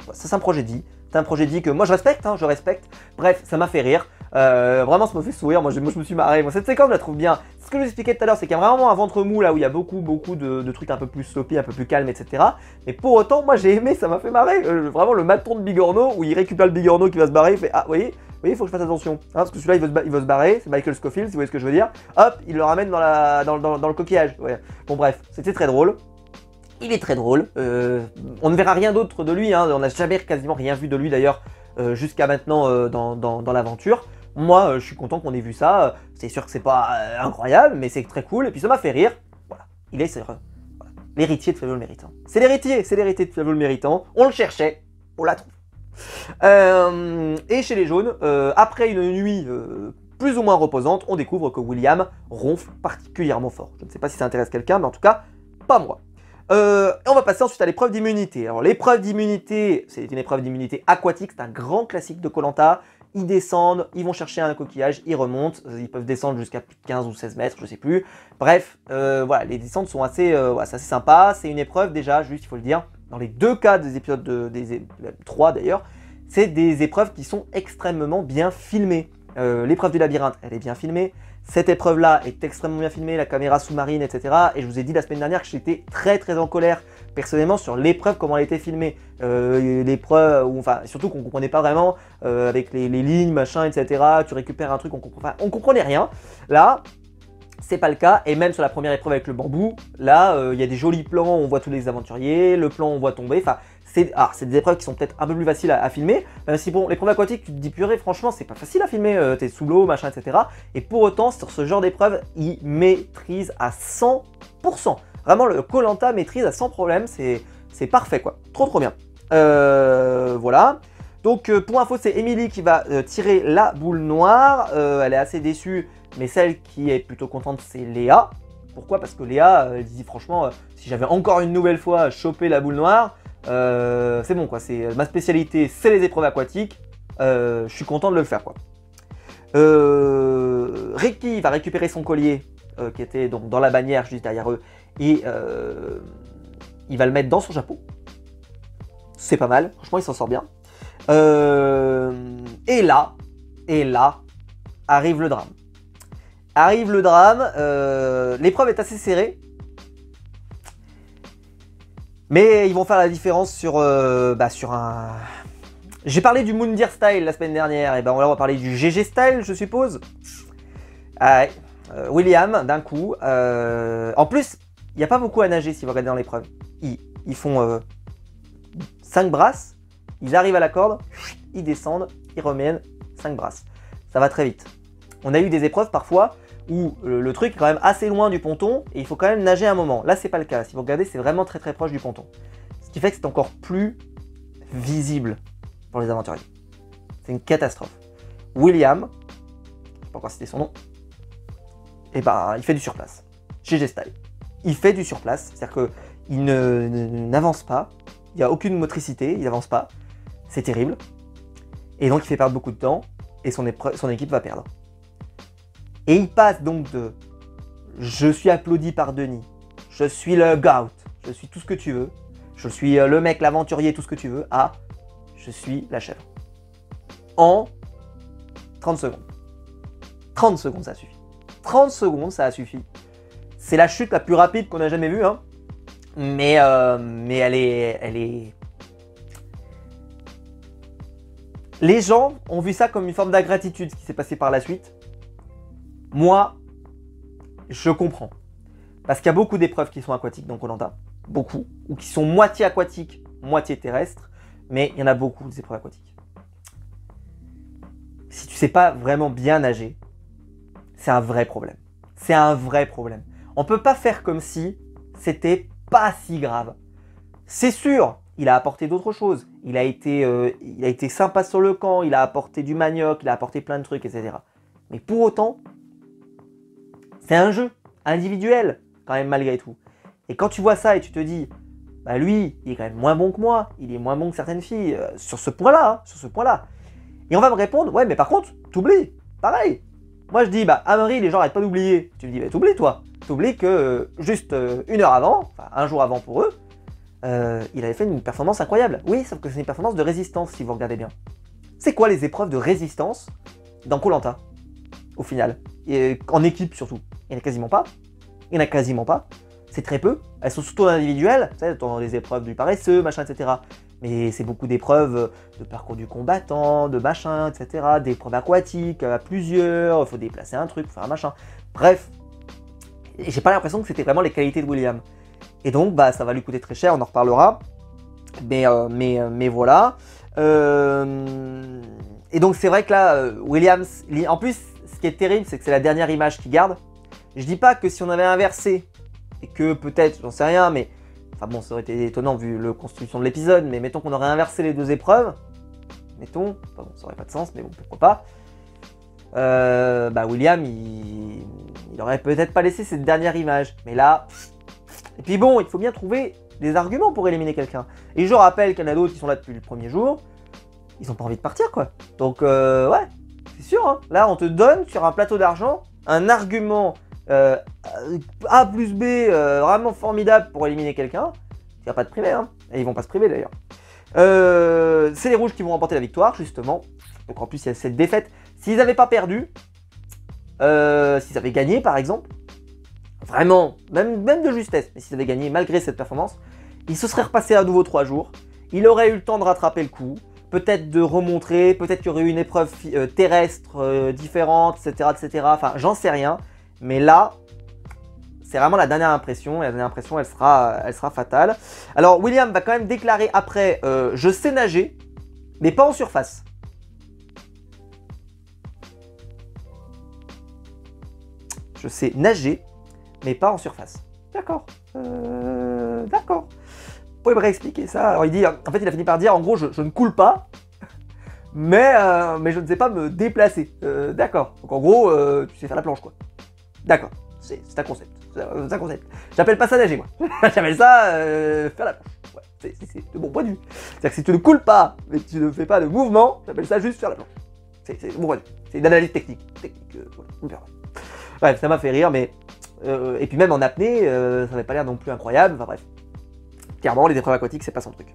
Ouais, ça c'est un projet de vie. C'est un projet de vie que moi je respecte, je respecte. Bref, ça m'a fait rire. Vraiment, ça m'a fait sourire. Moi je me suis marré. Moi, cette séquence, je la trouve bien. Ce que je vous expliquais tout à l'heure, c'est qu'il y a vraiment un ventre mou là où il y a beaucoup de trucs un peu plus sloppy, un peu plus calme, etc. Mais pour autant, moi j'ai aimé, ça m'a fait marrer. Vraiment, le maton de Bigorneau où il récupère le Bigorneau qui va se barrer. Il fait ah, vous voyez, il faut que je fasse attention. Parce que celui-là, il veut se barrer. C'est Michael Scofield, si vous voyez ce que je veux dire. Hop, il le ramène dans le coquillage. Ouais. Bon, bref, c'était très drôle. Il est très drôle. On ne verra rien d'autre de lui. On n'a jamais quasiment rien vu de lui d'ailleurs jusqu'à maintenant dans l'aventure. Moi, je suis content qu'on ait vu ça. C'est sûr que c'est pas incroyable, mais c'est très cool. Et puis ça m'a fait rire. Voilà, il est l'héritier de Flavio le Méritant. C'est l'héritier de Flavio le Méritant. On le cherchait, on l'a trouvé. Et chez les jaunes, après une nuit plus ou moins reposante, on découvre que William ronfle particulièrement fort. Je ne sais pas si ça intéresse quelqu'un, mais en tout cas, pas moi. On va passer ensuite à l'épreuve d'immunité. Alors l'épreuve d'immunité, c'est une épreuve d'immunité aquatique, c'est un grand classique de Koh-Lanta ils descendent, ils vont chercher un coquillage, ils remontent, ils peuvent descendre jusqu'à plus de 15 ou 16 mètres, je sais plus. Bref, voilà, les descentes sont assez, c'est assez sympa, c'est une épreuve déjà, juste il faut le dire. Dans les deux cas des épisodes, des 3 d'ailleurs, c'est des épreuves qui sont extrêmement bien filmées. L'épreuve du labyrinthe, elle est bien filmée. Cette épreuve-là est extrêmement bien filmée, la caméra sous-marine, etc. Et je vous ai dit la semaine dernière que j'étais très en colère, personnellement, sur l'épreuve, comment elle était filmée. L'épreuve, enfin, surtout qu'on ne comprenait pas vraiment, avec les lignes, machin, etc. Tu récupères un truc, on comprenait rien. Là, c'est pas le cas, et même sur la première épreuve avec le bambou, là, il y a des jolis plans, on voit tous les aventuriers, le plan, on voit tomber, enfin, c'est des épreuves qui sont peut-être un peu plus faciles à filmer, même si bon, l'épreuve aquatique, tu te dis purée, franchement, c'est pas facile à filmer, t'es sous l'eau, machin, etc. Et pour autant, sur ce genre d'épreuve, il maîtrise à 100%. Vraiment, le Koh-Lanta maîtrise à 100 problèmes, c'est parfait, quoi. Trop bien. Voilà. Donc, pour info, c'est Émilie qui va tirer la boule noire, elle est assez déçue, mais celle qui est plutôt contente, c'est Léa. Pourquoi? Parce que Léa, elle dit franchement, si j'avais encore une nouvelle fois chopé la boule noire, c'est bon quoi, c'est ma spécialité, c'est les épreuves aquatiques, je suis content de le faire quoi. Ricky va récupérer son collier qui était donc dans la bannière juste derrière eux et il va le mettre dans son chapeau. C'est pas mal, franchement il s'en sort bien. Et là arrive le drame. L'épreuve est assez serrée. Mais ils vont faire la différence sur un... J'ai parlé du Moundir Style la semaine dernière, et ben là on va parler du GG Style, je suppose. William, d'un coup. En plus, il n'y a pas beaucoup à nager si vous regardez dans l'épreuve. Ils font 5 brasses, ils arrivent à la corde, ils descendent, ils reviennent, 5 brasses. Ça va très vite. On a eu des épreuves parfois où le truc est quand même assez loin du ponton et il faut quand même nager un moment. Là, c'est pas le cas. Si vous regardez, c'est vraiment très proche du ponton. Ce qui fait que c'est encore plus visible pour les aventuriers. C'est une catastrophe. William, je sais pas encore citer son nom, et ben, il fait du surplace. GG Style. Il fait du surplace, c'est-à-dire qu'il n'avance pas, il n'y a aucune motricité, il n'avance pas. C'est terrible. Et donc, il fait perdre beaucoup de temps et son équipe va perdre. Et il passe donc de « je suis applaudi par Denis, je suis le goat, je suis tout ce que tu veux, je suis le mec, l'aventurier, tout ce que tu veux » à « je suis la chèvre ». En 30 secondes. 30 secondes, ça suffit. 30 secondes, ça a suffi. C'est la chute la plus rapide qu'on a jamais vue, hein. Mais elle est... Les gens ont vu ça comme une forme d'ingratitude, ce qui s'est passé par la suite. Moi, je comprends. Parce qu'il y a beaucoup d'épreuves qui sont aquatiques dans Koh-Lanta. Beaucoup. Ou qui sont moitié aquatiques, moitié terrestres. Mais il y en a beaucoup des épreuves aquatiques. Si tu ne sais pas vraiment bien nager, c'est un vrai problème. C'est un vrai problème. On ne peut pas faire comme si c'était pas si grave. C'est sûr, il a apporté d'autres choses. Il a été sympa sur le camp, il a apporté du manioc, il a apporté plein de trucs, etc. Mais pour autant, c'est un jeu individuel, quand même, malgré tout. Et quand tu vois ça et tu te dis, bah lui, il est quand même moins bon que moi, il est moins bon que certaines filles, sur ce point-là, hein, sur ce point-là. Et on va me répondre, ouais, mais par contre, t'oublies, pareil. Moi, je dis, bah, Amaury, les gens arrêtent pas d'oublier. Tu me dis, bah, t'oublies, toi. T'oublies que juste une heure avant, enfin, un jour avant pour eux, il avait fait une performance incroyable. Oui, sauf que c'est une performance de résistance, si vous regardez bien. C'est quoi les épreuves de résistance dans Koh-Lanta, au final? Et en équipe, surtout. Il n'y en a quasiment pas. Il n'y en a quasiment pas. C'est très peu. Elles sont surtout individuelles, vous savez, dans les épreuves du paresseux, machin, etc. Mais c'est beaucoup d'épreuves de parcours du combattant, de machin, etc. D'épreuves aquatiques, à plusieurs, il faut déplacer un truc, faut faire un machin. Bref, j'ai pas l'impression que c'était vraiment les qualités de William. Et donc, bah, ça va lui coûter très cher, on en reparlera. Mais voilà. Et donc, c'est vrai que là, Williams... En plus, ce qui est terrible, c'est que c'est la dernière image qu'il garde. Je dis pas que si on avait inversé, et que peut-être, j'en sais rien, mais... Enfin bon, ça aurait été étonnant vu la construction de l'épisode, mais mettons qu'on aurait inversé les deux épreuves. Mettons, enfin bon, ça aurait pas de sens, mais bon, pourquoi pas. Bah William, il aurait peut-être pas laissé cette dernière image. Mais là... Et puis bon, il faut bien trouver des arguments pour éliminer quelqu'un. Et je rappelle qu'il y en a d'autres qui sont là depuis le premier jour. ils ont pas envie de partir, quoi. Donc, ouais, c'est sûr, hein. Là, on te donne sur un plateau d'argent un argument A plus B vraiment formidable pour éliminer quelqu'un. Il n'y a pas de privé, hein. Et ils vont pas se priver d'ailleurs. C'est les rouges qui vont remporter la victoire, justement. Donc en plus, il y a cette défaite. S'ils n'avaient pas perdu, s'ils avaient gagné par exemple, vraiment, même de justesse, mais s'ils avaient gagné malgré cette performance, ils se seraient repassés à nouveau 3 jours. Il aurait eu le temps de rattraper le coup, peut-être de remontrer, peut-être qu'il y aurait eu une épreuve terrestre différente, etc. Enfin, j'en sais rien. Mais là, c'est vraiment la dernière impression, et la dernière impression, elle sera fatale. Alors, William va quand même déclarer après « Je sais nager, mais pas en surface ». Je sais nager, mais pas en surface. D'accord. D'accord. Vous pouvez me réexpliquer ça? Alors, il dit, en fait, il a fini par dire, en gros, je ne coule pas, mais je ne sais pas me déplacer. D'accord. Donc, en gros, tu sais faire la planche, quoi. D'accord. C'est un concept. C'est un concept. J'appelle pas ça nager, moi. J'appelle ça faire la planche. Ouais, c'est de mon point de vue. C'est-à-dire que si tu ne coules pas, mais que tu ne fais pas de mouvement, j'appelle ça juste faire la planche. C'est mon point de vue. C'est une analyse technique. Voilà. Bref, ça m'a fait rire, mais... et puis même en apnée, ça n'avait pas l'air non plus incroyable. Enfin bref. Clairement, les épreuves aquatiques, c'est pas son truc.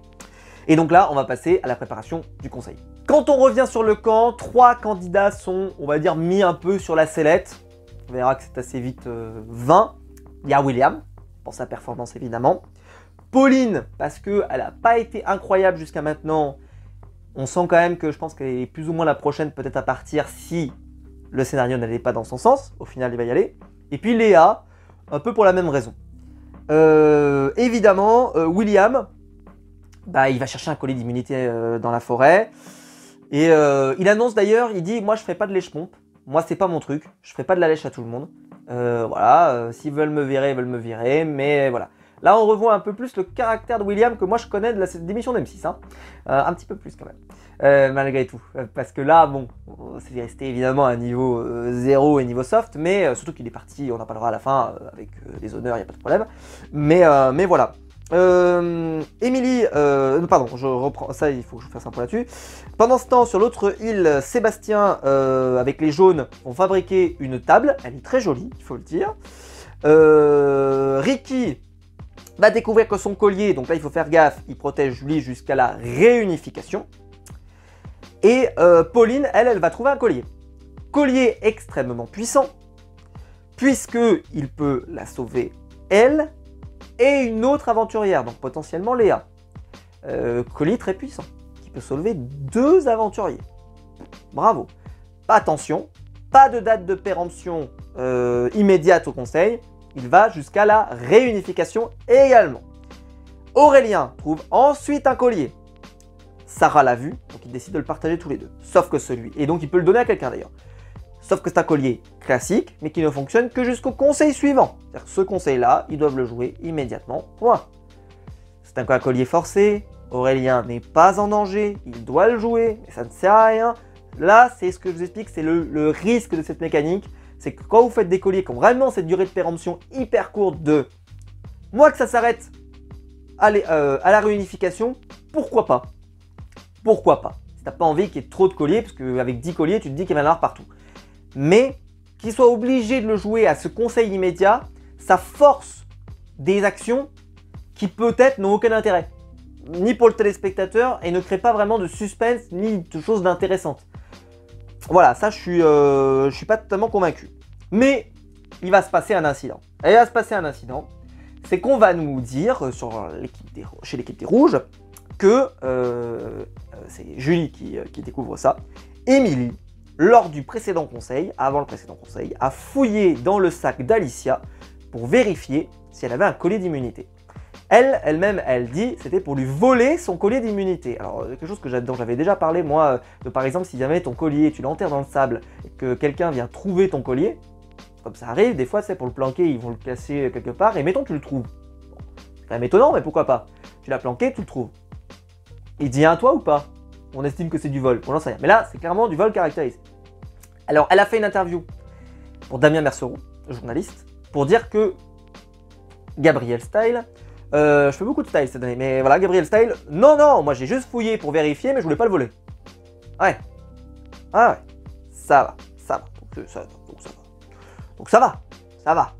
Et donc là, on va passer à la préparation du conseil. Quand on revient sur le camp, 3 candidats sont, on va dire, mis un peu sur la sellette. On verra que c'est assez vite 20. Il y a William, pour sa performance évidemment. Pauline, parce qu'elle n'a pas été incroyable jusqu'à maintenant. On sent quand même que je pense qu'elle est plus ou moins la prochaine peut-être à partir si le scénario n'allait pas dans son sens. Au final, il va y aller. Et puis Léa, un peu pour la même raison. Évidemment, William, bah, il va chercher un collier d'immunité dans la forêt. Et il annonce d'ailleurs, il dit « Moi, je ne ferai pas de lèche-pompe. Moi, c'est pas mon truc. Je ne ferai pas de la lèche à tout le monde. Voilà, s'ils veulent me virer, ils veulent me virer. Mais voilà. » Là, on revoit un peu plus le caractère de William que moi, je connais de l'émission d'M6. Hein. Un petit peu plus quand même. Malgré tout. Parce que là, bon, c'est resté évidemment à un niveau 0 et niveau soft. Mais surtout qu'il est parti, on en parlera à la fin, avec des honneurs, il n'y a pas de problème. Mais voilà. Émilie, pardon, je reprends ça, il faut que je fasse un point là-dessus. Pendant ce temps, sur l'autre île, Sébastien, avec les jaunes, ont fabriqué une table. Elle est très jolie, il faut le dire. Ricky va découvrir que son collier, donc là il faut faire gaffe, il protège Julie jusqu'à la réunification. Et Pauline, elle va trouver un collier. Collier extrêmement puissant, puisqu'il peut la sauver, elle, et une autre aventurière, donc potentiellement Léa. Collier très puissant, qui peut sauver 2 aventuriers. Bravo. Attention, pas de date de péremption immédiate au conseil, il va jusqu'à la réunification également. Aurélien trouve ensuite un collier. Sarah l'a vu, donc il décide de le partager tous les deux. Sauf que celui, et donc il peut le donner à quelqu'un d'ailleurs. Sauf que c'est un collier classique, mais qui ne fonctionne que jusqu'au conseil suivant. C'est-à-dire que ce conseil-là, ils doivent le jouer immédiatement, point. C'est un collier forcé, Aurélien n'est pas en danger, il doit le jouer, mais ça ne sert à rien. Là, c'est ce que je vous explique, c'est le risque de cette mécanique. C'est que quand vous faites des colliers qui ont vraiment cette durée de péremption hyper courte de... Moi que ça s'arrête à la réunification, pourquoi pas? Pourquoi pas? Si t'as pas envie qu'il y ait trop de colliers, parce qu'avec 10 colliers, tu te dis qu'il va y en avoir partout. Mais qu'il soit obligé de le jouer à ce conseil immédiat, ça force des actions qui peut-être n'ont aucun intérêt. Ni pour le téléspectateur, et ne crée pas vraiment de suspense, ni de choses d'intéressantes. Voilà, ça je suis pas totalement convaincu. Mais il va se passer un incident. Et il va se passer un incident, c'est qu'on va nous dire chez l'équipe des rouges que c'est Julie qui découvre ça. Émilie, lors du précédent conseil, avant le précédent conseil, a fouillé dans le sac d'Alicia pour vérifier si elle avait un collier d'immunité. Elle-même, elle dit, c'était pour lui voler son collier d'immunité. Alors, quelque chose dont j'avais déjà parlé, moi, par exemple, si jamais ton collier, tu l'enterres dans le sable et que quelqu'un vient trouver ton collier, comme ça arrive, des fois, c'est pour le planquer, ils vont le casser quelque part, et mettons, tu le trouves. Bon, c'est quand même étonnant, mais pourquoi pas? Tu l'as planqué, tu le trouves. Il dit à toi ou pas? On estime que c'est du vol, on n'en sait rien. Mais là, c'est clairement du vol caractérisé. Alors, elle a fait une interview pour Damien Mercereau, journaliste, pour dire que Gabriel Style... je fais beaucoup de style cette année, mais voilà, Gabriel Style, non, moi j'ai juste fouillé pour vérifier, mais je voulais pas le voler. Ouais. Ah ouais. Ça va. Ça va. Donc ça va. Donc ça va. Ça va.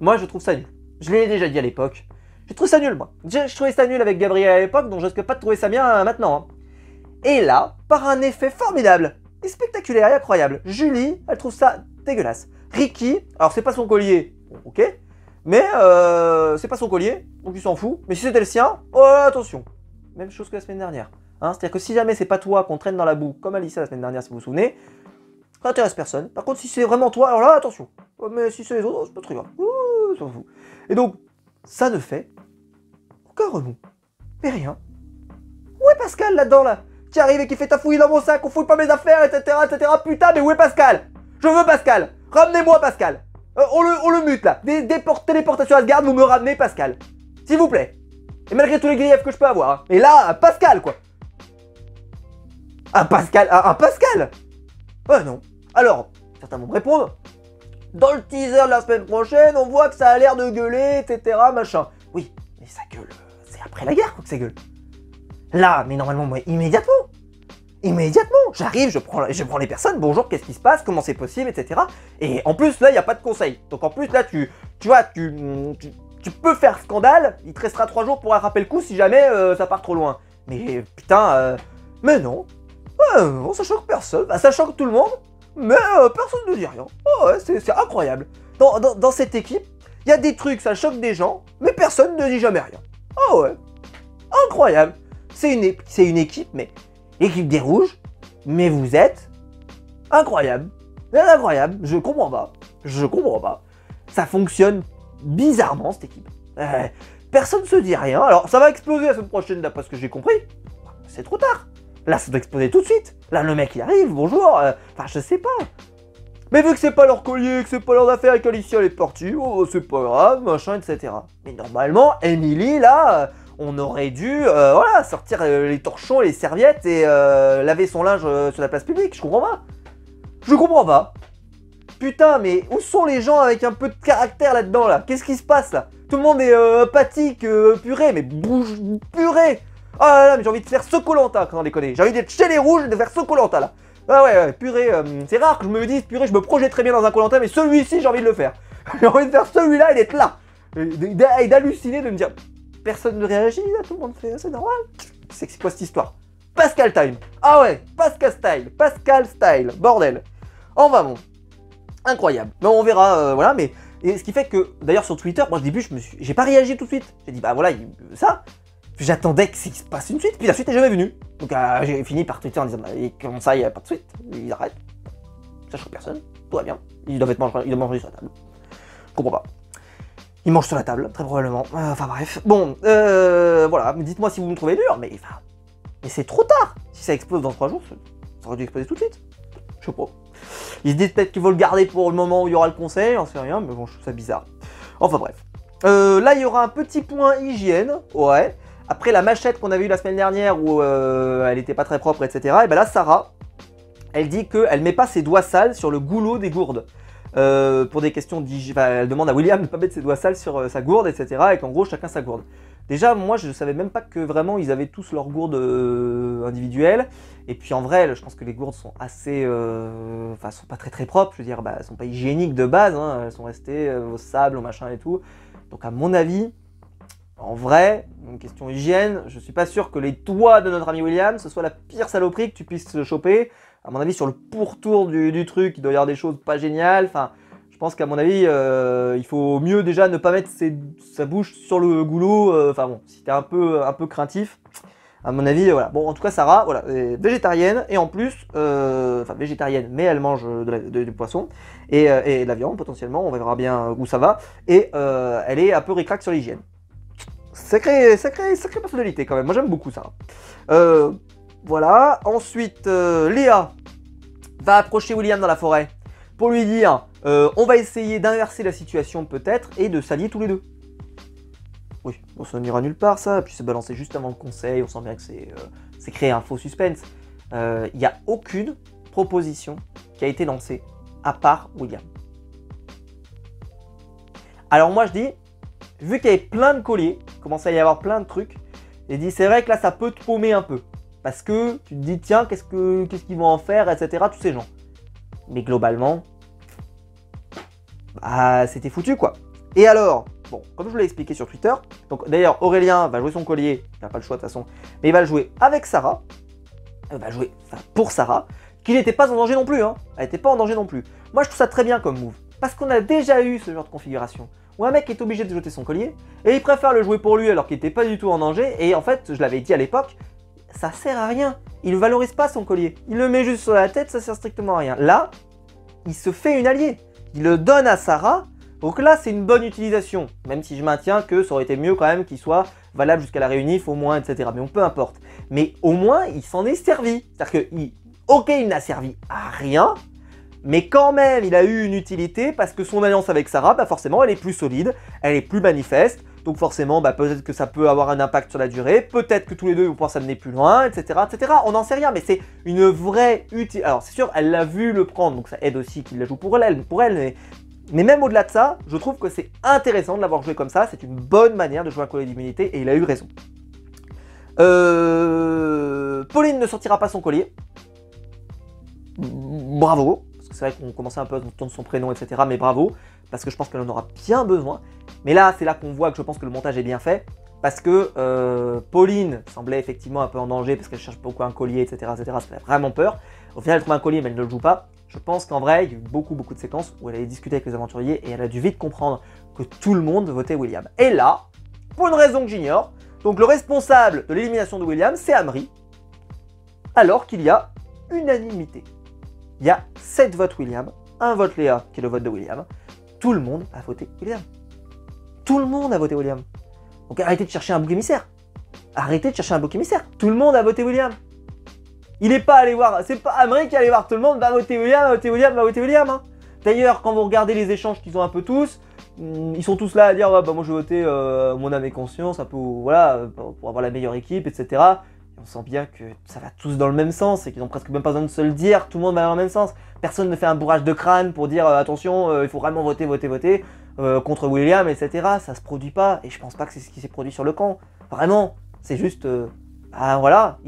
Moi, je trouve ça nul. Je l'ai déjà dit à l'époque. Je trouve ça nul, moi. Je trouvais ça nul avec Gabriel à l'époque, donc je risque pas de trouver ça bien maintenant. Hein. Et là, par un effet formidable et spectaculaire et incroyable, Julie, elle trouve ça dégueulasse. Ricky, alors c'est pas son collier, bon, ok, mais c'est pas son collier, donc il s'en fout. Mais si c'était le sien, oh attention. Même chose que la semaine dernière. Hein, c'est-à-dire que si jamais c'est pas toi qu'on traîne dans la boue, comme Alicia la semaine dernière, si vous vous souvenez, ça intéresse personne. Par contre, si c'est vraiment toi, alors là, attention. Mais si c'est les autres, c'est pas très grave. Ouh, s'en fout. Et donc, ça ne fait aucun remous. Mais rien. Où est Pascal là-dedans, là? Qui arrive et qui fait ta fouille dans mon sac, on fouille pas mes affaires, etc., etc. Putain, mais où est Pascal? Je veux Pascal. Ramenez-moi Pascal. On le mute, là. Téléportation à Asgard, vous me ramenez Pascal. S'il vous plaît. Et malgré tous les griefs que je peux avoir. Hein. Et là, Pascal, quoi. Un Pascal. Un Pascal. Non. Alors, certains vont me répondre. Dans le teaser de la semaine prochaine, on voit que ça a l'air de gueuler, etc. Machin. Oui, mais ça gueule. C'est après la guerre, quoi, que ça gueule. Là, mais normalement, moi, immédiatement. J'arrive, je prends les personnes. Bonjour, qu'est-ce qui se passe? Comment c'est possible, etc. Et en plus, là, il n'y a pas de conseil. Donc en plus, là, tu vois, tu peux faire scandale. Il te restera 3 jours pour rattraper le coup si jamais ça part trop loin. Mais putain, mais non. Non, ça choque personne. Bah, ça choque tout le monde. Mais personne ne dit rien. Oh ouais, c'est incroyable. Dans cette équipe, il y a des trucs, ça choque des gens, mais personne ne dit jamais rien. Oh ouais, incroyable. C'est une équipe, mais équipe des rouges, mais vous êtes incroyable. Incroyable, je comprends pas. Ça fonctionne bizarrement cette équipe. Personne ne se dit rien. Alors ça va exploser la semaine prochaine d'après ce que j'ai compris. C'est trop tard. Là, ça doit exploser tout de suite. Là, le mec, il arrive, bonjour. Enfin, je sais pas. Mais vu que c'est pas leur collier, que c'est pas leurs affaires et qu'Alicia, elle est partie, oh, c'est pas grave, machin, etc. Mais normalement, Emily, là, on aurait dû, voilà, sortir les torchons, les serviettes et laver son linge sur la place publique. Je comprends pas. Putain, mais où sont les gens avec un peu de caractère là-dedans, là? Qu'est-ce qui se passe, là? Tout le monde est apathique, purée, mais bouge, purée. Oh là là, mais j'ai envie de faire ce Koh-Lanta, quand on déconne. J'ai envie d'être chez les rouges et de faire ce Koh-Lanta, là. Ah ouais, purée, c'est rare que je me dise, purée, je me projette très bien dans un Koh-Lanta, mais celui-ci, j'ai envie de le faire. J'ai envie de faire celui-là et d'être là. Et d'halluciner, de me dire, personne ne réagit, là, tout le monde fait, c'est normal. C'est quoi cette histoire? Pascal time. Ah ouais, Pascal style, bordel. Enfin bon, incroyable. Mais on verra, voilà, mais... Et ce qui fait que, d'ailleurs, sur Twitter, moi, au début, j'ai pas réagi tout de suite. J'ai dit, bah voilà, ça... J'attendais qu'il se passe une suite, puis la suite n'est jamais venue. Donc j'ai fini par tweeter en disant, bah, comment ça, il n'y a pas de suite? Ils arrêtent. Ça choque personne, tout va bien. Ils doivent manger sur la table. Je comprends pas. Ils mangent sur la table, très probablement. Enfin bref. Bon, voilà, dites-moi si vous me trouvez dur, mais c'est trop tard. Si ça explose dans 3 jours, ça aurait dû exploser tout de suite. Je sais pas. Ils se disent peut-être qu'ils vont le garder pour le moment où il y aura le conseil, j'en sais rien, mais bon, je trouve ça bizarre. Enfin bref. Là, il y aura un petit point hygiène, ouais. Après la machette qu'on avait eue la semaine dernière où elle était pas très propre, etc. Et ben là, Sarah, elle dit qu'elle met pas ses doigts sales sur le goulot des gourdes. Pour des questions d'hygiène. Enfin, elle demande à William de ne pas mettre ses doigts sales sur sa gourde, etc. Et qu'en gros, chacun sa gourde. Déjà, moi, je savais même pas que vraiment ils avaient tous leur gourde individuelle. Et puis en vrai, je pense que les gourdes sont assez. Enfin, sont pas très propres. Je veux dire, bah, elles sont pas hygiéniques de base. Hein, elles sont restées au sable, au machin et tout. Donc, à mon avis. En vrai, une question hygiène, je suis pas sûr que les doigts de notre ami William, ce soit la pire saloperie que tu puisses se choper. À mon avis, sur le pourtour du truc, il doit y avoir des choses pas géniales. Enfin, je pense qu'à mon avis, il faut mieux déjà ne pas mettre sa bouche sur le goulot. Enfin bon, si t'es un peu craintif, à mon avis, voilà. Bon, en tout cas, Sarah, voilà, est végétarienne et en plus, enfin végétarienne, mais elle mange du poisson et de la viande potentiellement. On verra bien où ça va. Et elle est un peu ric-rac sur l'hygiène. Sacrée personnalité quand même, moi j'aime beaucoup ça. Voilà, ensuite Léa va approcher William dans la forêt pour lui dire on va essayer d'inverser la situation peut-être et de s'allier tous les deux. Oui, bon, ça n'ira nulle part ça, puis c'est balancé juste avant le conseil, on sent bien que c'est créer un faux suspense. Il n'y a aucune proposition qui a été lancée à part William. Alors moi je dis, vu qu'il y avait plein de colliers, commençait à y avoir plein de trucs, et dit c'est vrai que là ça peut te paumer un peu. parce que tu te dis, tiens, qu'est-ce qu'ils vont en faire, etc., tous ces gens. Mais globalement, bah, c'était foutu, quoi. Et alors, bon, comme je vous l'ai expliqué sur Twitter, donc d'ailleurs, Aurélien va jouer son collier, il n'a pas le choix de toute façon, mais il va le jouer avec Sarah, il va jouer pour Sarah, qui n'était pas en danger non plus, hein. Elle n'était pas en danger non plus. Moi, je trouve ça très bien comme move, parce qu'on a déjà eu ce genre de configuration, où un mec est obligé de jeter son collier, et il préfère le jouer pour lui alors qu'il n'était pas du tout en danger, et en fait, je l'avais dit à l'époque, ça sert à rien. Il ne valorise pas son collier, il le met juste sur la tête, ça sert strictement à rien. Là, il se fait une alliée, il le donne à Sarah. Donc là, c'est une bonne utilisation, même si je maintiens que ça aurait été mieux quand même qu'il soit valable jusqu'à la réunif au moins, etc. Mais peu importe. Mais au moins, il s'en est servi. C'est-à-dire que, ok, il n'a servi à rien, mais quand même, il a eu une utilité parce que son alliance avec Sarah, bah forcément, elle est plus solide, elle est plus manifeste. Donc forcément, bah peut-être que ça peut avoir un impact sur la durée, peut-être que tous les deux vont pouvoir s'amener plus loin, etc., etc. On n'en sait rien, mais c'est une vraie utilité. Alors c'est sûr, elle l'a vu le prendre, donc ça aide aussi qu'il la joue pour elle, mais même au-delà de ça, je trouve que c'est intéressant de l'avoir joué comme ça, c'est une bonne manière de jouer un collier d'immunité, et il a eu raison. Pauline ne sortira pas son collier. Bravo, parce que c'est vrai qu'on commençait un peu à entendre son prénom, etc., mais bravo, parce que je pense qu'elle en aura bien besoin. Mais là, c'est là qu'on voit que je pense que le montage est bien fait, parce que Pauline semblait effectivement un peu en danger, parce qu'elle cherche beaucoup un collier, etc., etc., ça fait vraiment peur. Au final, elle trouve un collier, mais elle ne le joue pas. Je pense qu'en vrai, il y a eu beaucoup de séquences où elle allait discuter avec les aventuriers, et elle a dû vite comprendre que tout le monde votait William. Et là, pour une raison que j'ignore, donc le responsable de l'élimination de William, c'est Amri, alors qu'il y a unanimité. Il y a 7 votes William, 1 vote Léa, qui est le vote de William. Tout le monde a voté William. Tout le monde a voté William. Donc arrêtez de chercher un bouc émissaire. Arrêtez de chercher un bouc émissaire. Tout le monde a voté William. Il n'est pas allé voir, c'est pas Amri qui est allé voir tout le monde, va voter William, va voter William, va voter William. Hein. D'ailleurs, quand vous regardez les échanges qu'ils ont un peu tous, ils sont tous là à dire ouais, bah moi je vais voter mon âme et conscience, un peu voilà, pour avoir la meilleure équipe, etc. On sent bien que ça va tous dans le même sens et qu'ils n'ont presque même pas besoin de se le dire, tout le monde va dans le même sens. Personne ne fait un bourrage de crâne pour dire attention, il faut vraiment voter contre William, etc. Ça se produit pas et je pense pas que c'est ce qui s'est produit sur le camp. Vraiment, c'est juste, voilà,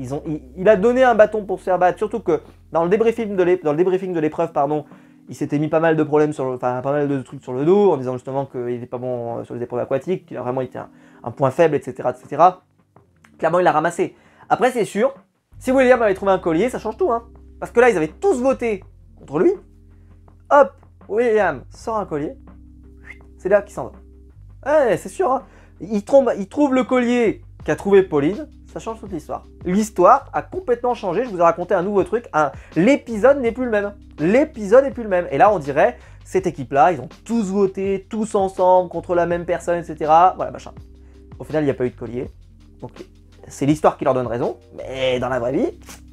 il a donné un bâton pour se faire battre. Surtout que dans le débriefing de l'épreuve, pardon, il s'était mis pas mal de problèmes pas mal de trucs sur le dos en disant justement qu'il n'était pas bon sur les épreuves aquatiques, qu'il a vraiment été un point faible, etc., etc. Clairement, il l'a ramassé. Après, c'est sûr, si William avait trouvé un collier, ça change tout, hein. Parce que là, ils avaient tous voté contre lui. Hop, William sort un collier. C'est là qu'il s'en va. Ouais, c'est sûr, hein. Il trouve le collier qu'a trouvé Pauline. Ça change toute l'histoire. L'histoire a complètement changé. Je vous ai raconté un nouveau truc. L'épisode n'est plus le même. L'épisode n'est plus le même. Et là, on dirait, cette équipe-là, ils ont tous voté, tous ensemble, contre la même personne, etc. Voilà, machin. Au final, il n'y a pas eu de collier. Donc, c'est l'histoire qui leur donne raison, mais dans la vraie vie,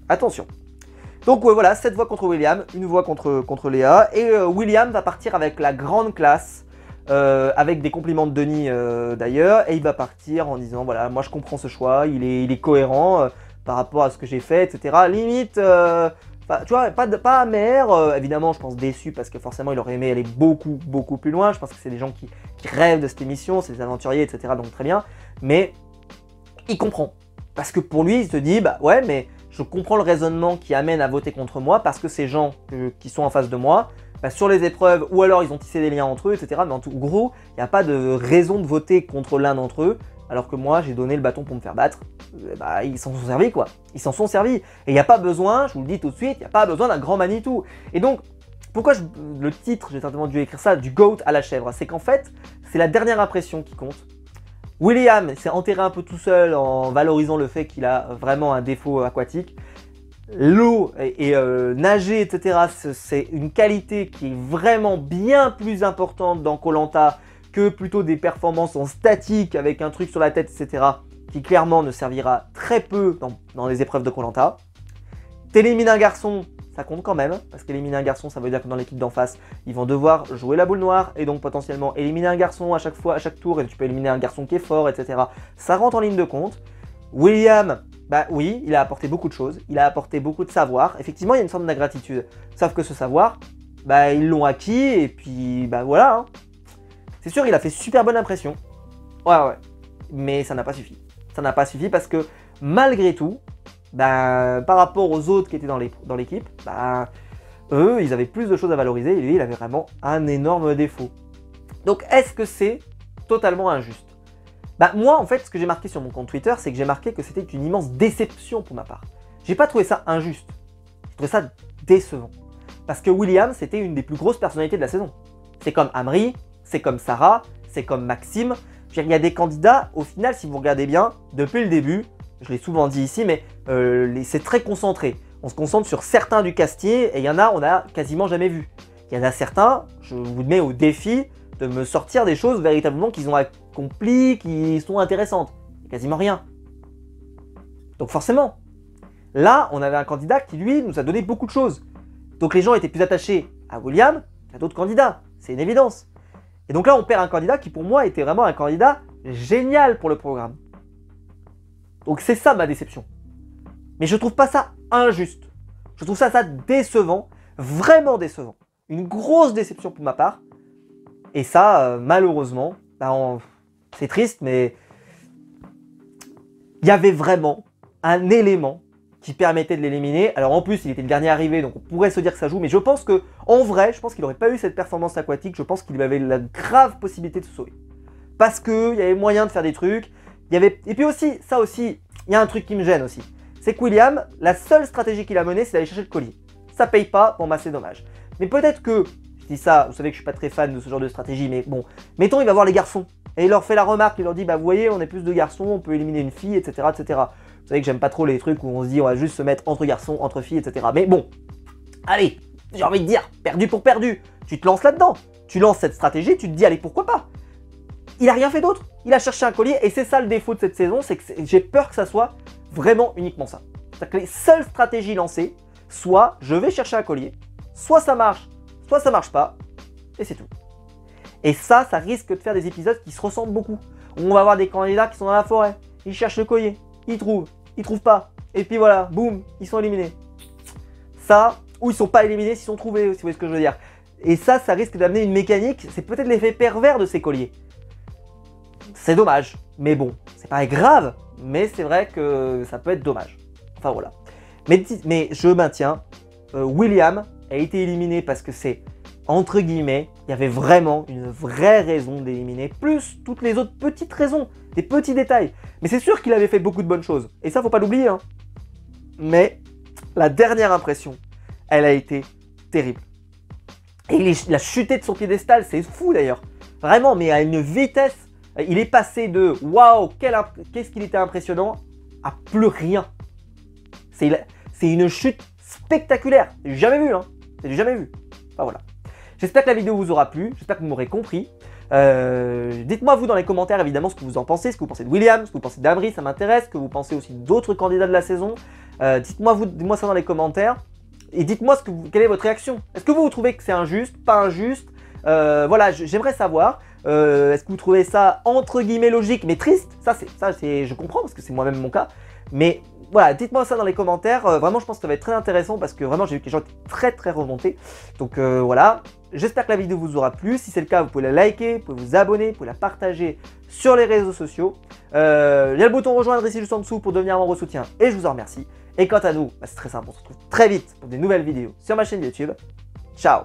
attention. Donc voilà, 7 voix contre William, 1 voix contre Léa, et William va partir avec la grande classe, avec des compliments de Denis d'ailleurs, et il va partir en disant, voilà, moi je comprends ce choix, il est cohérent par rapport à ce que j'ai fait, etc. Limite, tu vois, pas amer, évidemment je pense déçu, parce que forcément il aurait aimé aller beaucoup plus loin, je pense que c'est des gens qui rêvent de cette émission, c'est des aventuriers, etc., donc très bien, mais il comprend. Parce que pour lui, il se dit, bah ouais, mais je comprends le raisonnement qui amène à voter contre moi, parce que ces gens qui sont en face de moi, bah, sur les épreuves, ou alors ils ont tissé des liens entre eux, etc. Mais en tout gros, il n'y a pas de raison de voter contre l'un d'entre eux, alors que moi, j'ai donné le bâton pour me faire battre. Bah, ils s'en sont servis, quoi. Ils s'en sont servis. Et il n'y a pas besoin, je vous le dis tout de suite, il n'y a pas besoin d'un grand Manitou. Et donc, pourquoi le titre, j'ai certainement dû écrire ça, du GOAT à la chèvre, c'est qu'en fait, c'est la dernière impression qui compte. William s'est enterré un peu tout seul en valorisant le fait qu'il a vraiment un défaut aquatique. L'eau et nager, etc., c'est une qualité qui est vraiment bien plus importante dans Koh Lanta que plutôt des performances en statique avec un truc sur la tête, etc., qui clairement ne servira très peu dans les épreuves de Koh Lanta. T'élimines un garçon, ça compte quand même, parce qu'éliminer un garçon, ça veut dire que dans l'équipe d'en face, ils vont devoir jouer la boule noire, et donc potentiellement éliminer un garçon à chaque tour, et tu peux éliminer un garçon qui est fort, etc. Ça rentre en ligne de compte. William, bah oui, il a apporté beaucoup de choses, il a apporté beaucoup de savoir. Effectivement, il y a une forme d'ingratitude. Sauf que ce savoir, bah ils l'ont acquis, et puis bah voilà. Hein. C'est sûr, il a fait super bonne impression. Ouais. Mais ça n'a pas suffi. Ça n'a pas suffi parce que malgré tout, ben, par rapport aux autres qui étaient dans l'équipe, ben, eux, ils avaient plus de choses à valoriser et lui, il avait vraiment un énorme défaut. Donc, est-ce que c'est totalement injuste? Bah, moi, en fait, ce que j'ai marqué sur mon compte Twitter, c'est que j'ai marqué que c'était une immense déception pour ma part. J'ai pas trouvé ça injuste. J'ai trouvé ça décevant. Parce que William, c'était une des plus grosses personnalités de la saison. C'est comme Amri, c'est comme Sarah, c'est comme Maxime. Il y a des candidats, au final, si vous regardez bien, depuis le début, je l'ai souvent dit ici, mais c'est très concentré. On se concentre sur certains du casting et il y en a, on n'a quasiment jamais vu. Il y en a certains, je vous mets au défi de me sortir des choses véritablement qu'ils ont accompli, qui sont intéressantes. Quasiment rien. Donc forcément, là, on avait un candidat qui, lui, nous a donné beaucoup de choses. Donc les gens étaient plus attachés à William qu'à d'autres candidats. C'est une évidence. Et donc là, on perd un candidat qui, pour moi, était vraiment un candidat génial pour le programme. Donc c'est ça ma déception. Mais je trouve pas ça injuste. Je trouve ça décevant, vraiment décevant. Une grosse déception pour ma part. Et ça, malheureusement, c'est triste, mais il y avait vraiment un élément qui permettait de l'éliminer. Alors en plus, il était le dernier arrivé, donc on pourrait se dire que ça joue, mais je pense que, en vrai, je pense qu'il n'aurait pas eu cette performance aquatique. Je pense qu'il avait la grave possibilité de se sauver. Parce qu'il y avait moyen de faire des trucs. Et puis aussi, ça aussi, il y a un truc qui me gêne aussi. C'est que William, la seule stratégie qu'il a menée, c'est d'aller chercher le collier. Ça paye pas, bon bah c'est dommage. Mais peut-être que, je dis ça, vous savez que je suis pas très fan de ce genre de stratégie, mais bon, mettons il va voir les garçons, et il leur fait la remarque, il leur dit, bah vous voyez, on est plus de garçons, on peut éliminer une fille, etc. etc. Vous savez que j'aime pas trop les trucs où on se dit, on va juste se mettre entre garçons, entre filles, etc. Mais bon, allez, j'ai envie de dire, perdu pour perdu, tu te lances là-dedans, tu lances cette stratégie, tu te dis, allez, pourquoi pas. Il a rien fait d'autre, il a cherché un collier, et c'est ça le défaut de cette saison, c'est que j'ai peur que ça soit vraiment uniquement ça. C'est-à-dire que les seules stratégies lancées, soit je vais chercher un collier, soit ça marche pas, et c'est tout. Et ça risque de faire des épisodes qui se ressemblent beaucoup. On va avoir des candidats qui sont dans la forêt, ils cherchent le collier, ils trouvent pas, et puis voilà, boum, ils sont éliminés. Ça, ou ils sont pas éliminés s'ils sont trouvés, si vous voyez ce que je veux dire. Et ça risque d'amener une mécanique, c'est peut-être l'effet pervers de ces colliers. C'est dommage, mais bon, c'est pas grave, mais c'est vrai que ça peut être dommage. Enfin voilà. Mais je maintiens, William a été éliminé parce que c'est, entre guillemets, il y avait vraiment une vraie raison d'éliminer, plus toutes les autres petites raisons, des petits détails. Mais c'est sûr qu'il avait fait beaucoup de bonnes choses, et ça faut pas l'oublier, hein. Mais la dernière impression, elle a été terrible. Et il a chuté de son piédestal, c'est fou d'ailleurs. Vraiment, mais à une vitesse. Il est passé de « Waouh, qu'est-ce qu'il était impressionnant » à plus rien. C'est une chute spectaculaire. C'est du jamais vu, hein. C'est du jamais vu. Enfin voilà. J'espère que la vidéo vous aura plu. J'espère que vous m'aurez compris. Dites-moi vous dans les commentaires évidemment ce que vous en pensez. Ce que vous pensez de William, ce que vous pensez d'Amri, ça m'intéresse. Ce que vous pensez aussi d'autres candidats de la saison. Dites-moi ça dans les commentaires. Et dites-moi quelle est votre réaction. Est-ce que vous trouvez que c'est injuste, pas injuste? Voilà, j'aimerais savoir. Est-ce que vous trouvez ça entre guillemets logique mais triste? Je comprends parce que c'est moi-même mon cas. Mais voilà, dites-moi ça dans les commentaires. Vraiment, je pense que ça va être très intéressant parce que vraiment, j'ai vu que les gens étaient très remontés. Donc voilà, j'espère que la vidéo vous aura plu. Si c'est le cas, vous pouvez la liker, vous pouvez vous abonner, vous pouvez la partager sur les réseaux sociaux. Il y a le bouton rejoindre ici juste en dessous pour devenir membre soutien et je vous en remercie. Et quant à nous, c'est très simple, on se retrouve très vite pour des nouvelles vidéos sur ma chaîne YouTube. Ciao!